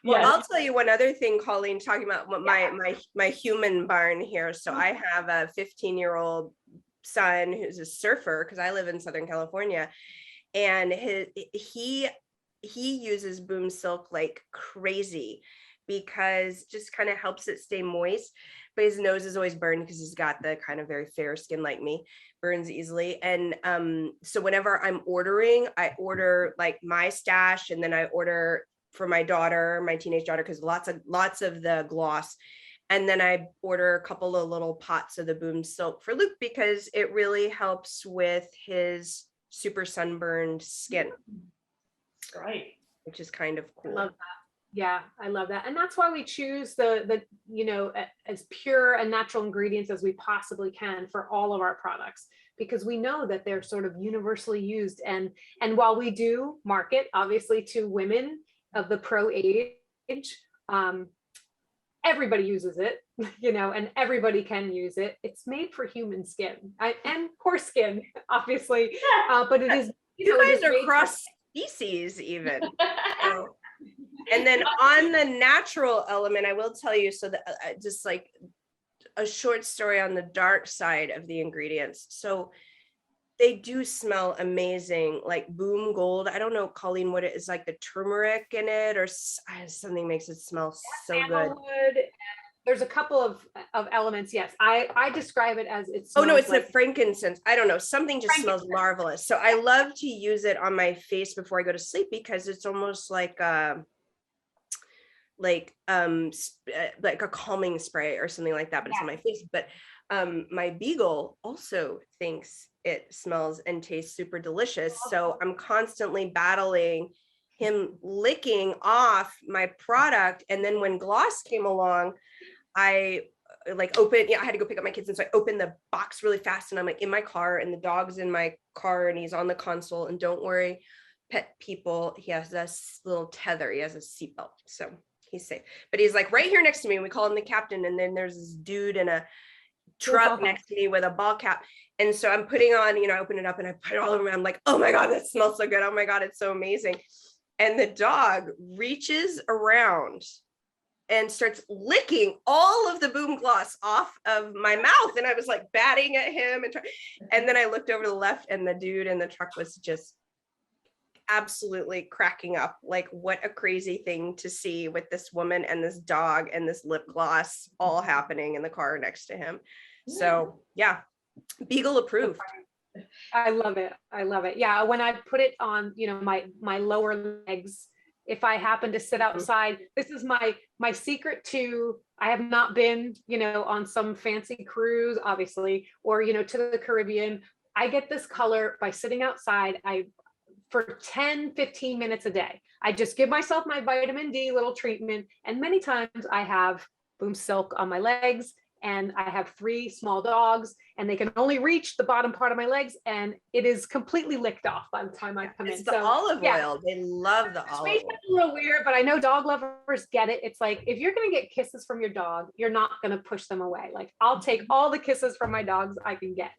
Well, Yes. I'll tell you one other thing, Colleen, talking about what my human barn here. So I have a 15-year-old son who's a surfer because I live in Southern California, and he uses Boomsilk like crazy because just kind of helps it stay moist, but his nose is always burned because he's got the kind of very fair skin like me, burns easily. And so whenever I'm ordering, I order like my stash, and then I order for my daughter, my teenage daughter, because lots of the gloss. And then I order a couple of little pots of the Boomsilk for Luke because it really helps with his super sunburned skin. Right. Which is kind of cool. I love that. Yeah, I love that. And that's why we choose the as pure and natural ingredients as we possibly can for all of our products, because we know that they're sort of universally used. And while we do market obviously to women of the pro age, everybody uses it, and everybody can use it. It's made for human skin and horse skin, obviously, but it is. You guys are cross species even. So, and then on the natural element, I will tell you, so that just like a short story on the dark side of the ingredients. So they do smell amazing, like Boom Gold. I don't know, Colleen, what it is, like the turmeric in it or something makes it smell so good. There's a couple of elements. Yes, I describe it as it's. Oh no, it's like the frankincense. I don't know. Something just smells marvelous. So I love to use it on my face before I go to sleep because it's almost like a calming spray or something like that, but it's on my face. But my beagle also thinks it smells and tastes super delicious. So I'm constantly battling him licking off my product. And then when gloss came along, I opened, I had to go pick up my kids. And so I opened the box really fast, and I'm like in my car, and the dog's in my car, and he's on the console. And don't worry, pet people, he has this little tether. He has a seatbelt. So he's safe, but he's like right here next to me. We call him the captain. And then there's this dude in a truck next to me with a ball cap. And so I'm putting on, I open it up and I put it all over. I'm like, oh my God, that smells so good. Oh my God, it's so amazing. And the dog reaches around and starts licking all of the Boom Gloss off of my mouth. And I was like batting at him. And then I looked over to the left, and the dude in the truck was just absolutely cracking up. Like, what a crazy thing to see with this woman and this dog and this lip gloss all happening in the car next to him. So yeah, beagle approved. I love it. I love it. Yeah. When I put it on, my lower legs, if I happen to sit outside, this is my secret to, I have not been, on some fancy cruise, obviously, or, to the Caribbean. I get this color by sitting outside. I for 10, 15 minutes a day. I just give myself my vitamin D little treatment. And many times I have Boomsilk on my legs, and I have 3 small dogs, and they can only reach the bottom part of my legs, and it is completely licked off by the time I come in. It's the olive oil. They love the olive oil. A little weird, but I know dog lovers get it. It's like, if you're going to get kisses from your dog, you're not going to push them away. Like, I'll take all the kisses from my dogs I can get.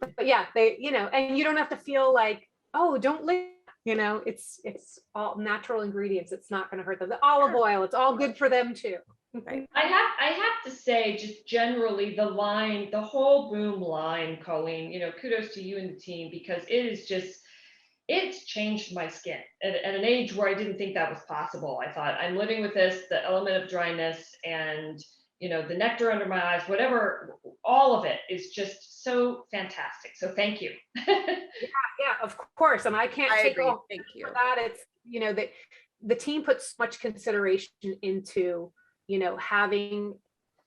But yeah, they, and you don't have to feel like, oh, don't lick. It's all natural ingredients. It's not going to hurt them. The olive oil, it's all good for them too. Right. I have to say, just generally, the whole Boom line, Colleen, kudos to you and the team, because it's changed my skin at an age where I didn't think that was possible. I thought, I'm living with this, the element of dryness and, the nectar under my eyes, whatever, all of it is just so fantastic. So thank you. Yeah, of course. And I can't take all thank you for that. It's, that the team puts much consideration into having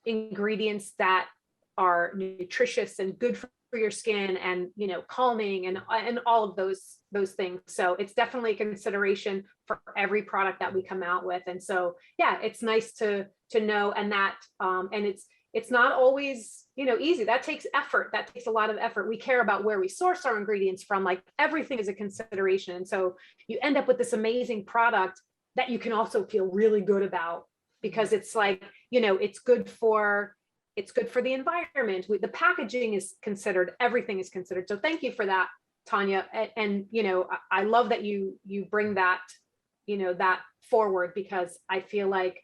ingredients that are nutritious and good for your skin, and calming, and all of those things. So it's definitely a consideration for every product that we come out with. And so yeah, it's nice to know, and that and it's not always easy. That takes effort. That takes a lot of effort. We care about where we source our ingredients from. Like, everything is a consideration. And so you end up with this amazing product that you can also feel really good about, because it's like, it's good for the environment. The packaging is considered, everything is considered. So thank you for that, Tania. And I love that you bring that, that forward, because I feel like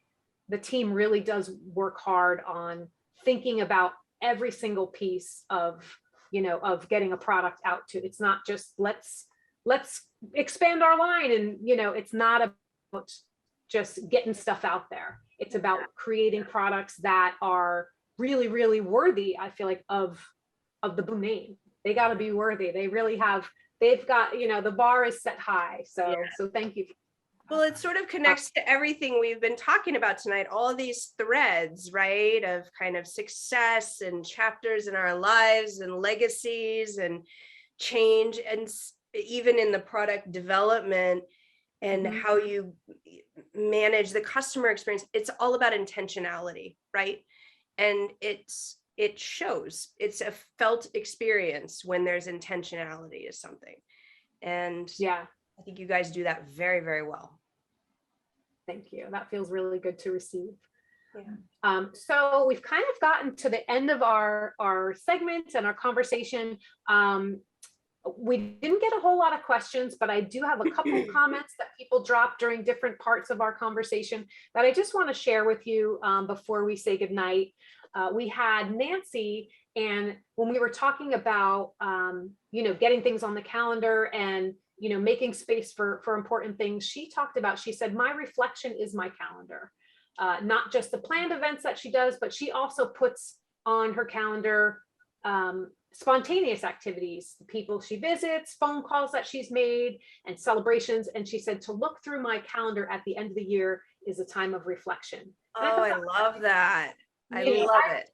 the team really does work hard on thinking about every single piece of getting a product out to. It's not just let's expand our line, and it's not about just getting stuff out there. It's about creating products that are really, really worthy, I feel like, of the Boom name. They got to be worthy. They really have. They've got, the bar is set high. So so thank you. Well, it sort of connects to everything we've been talking about tonight, all these threads, right, of kind of success and chapters in our lives and legacies and change, and even in the product development and how you manage the customer experience. It's all about intentionality, right? And it shows. It's a felt experience when there's intentionality to something. And yeah, I think you guys do that very, very well. Thank you. That feels really good to receive. Yeah. So we've kind of gotten to the end of our segment and our conversation. We didn't get a whole lot of questions, but I do have a couple of comments that people dropped during different parts of our conversation that I just want to share with you before we say goodnight. We had Nancy, and when we were talking about, getting things on the calendar and, making space for important things, she said, my reflection is my calendar, not just the planned events that she does, but she also puts on her calendar spontaneous activities, the people she visits, phone calls that she's made, and celebrations. And she said, to look through my calendar at the end of the year is a time of reflection. Oh, I love that. I love it.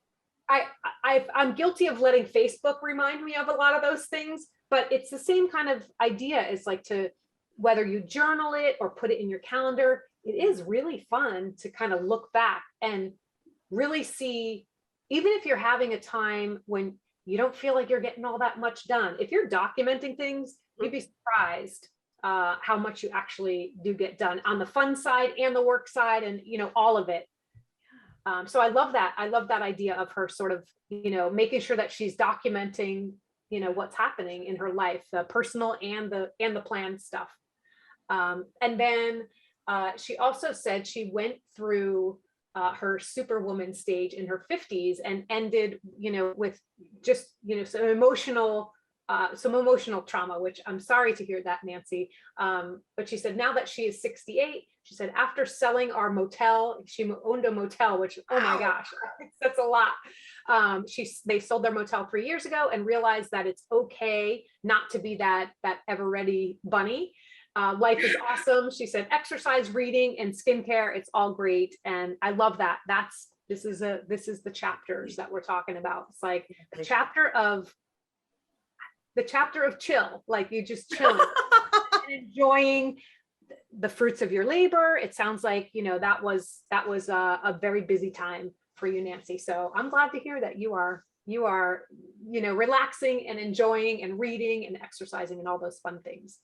I'm guilty of letting Facebook remind me of a lot of those things, but it's the same kind of idea. It's like, to whether you journal it or put it in your calendar, it is really fun to kind of look back and really see, even if you're having a time when you don't feel like you're getting all that much done, if you're documenting things, you'd be surprised how much you actually do get done on the fun side and the work side, and all of it. So I love that. I love that idea of her sort of, making sure that she's documenting, what's happening in her life, the personal and the planned stuff. And then she also said she went through her superwoman stage in her 50s and ended, with just, some emotional trauma, which I'm sorry to hear that, Nancy. But she said now that she is 68, she said after selling our motel, she owned a motel, which, oh my gosh, that's a lot. They sold their motel 3 years ago and realized that it's okay not to be that ever ready bunny. Life is awesome. She said exercise, reading, and skincare, it's all great. And I love that. This is the chapters that we're talking about. It's like the chapter of chill, like you just chill. enjoying the fruits of your labor. It sounds like, that was a very busy time for you, Nancy. So I'm glad to hear that you are, relaxing and enjoying and reading and exercising and all those fun things.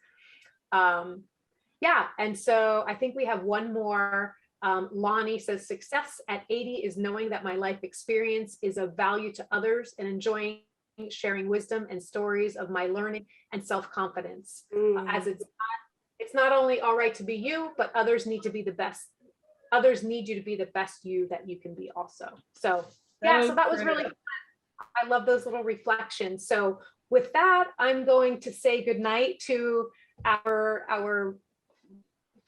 Yeah. And so I think we have one more. Lonnie says, success at 80 is knowing that my life experience is of value to others and enjoying sharing wisdom and stories of my learning and self-confidence. As it's not only all right to be you, but others need to be the best. Others need you to be the best you that you can be also. So yeah, so that was really fun. I love those little reflections. So with that, I'm going to say goodnight to our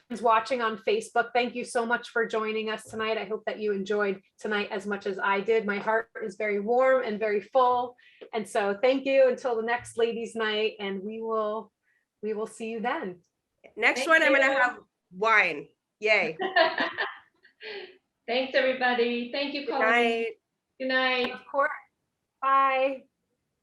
friends watching on Facebook. Thank you so much for joining us tonight. I hope that you enjoyed tonight as much as I did. My heart is very warm and very full. And so thank you until the next ladies' night, and we will see you then. Next one, I'm gonna have wine. Yay. Thanks, everybody. Thank you, Good Colleen. night. Good night. Of course. Bye.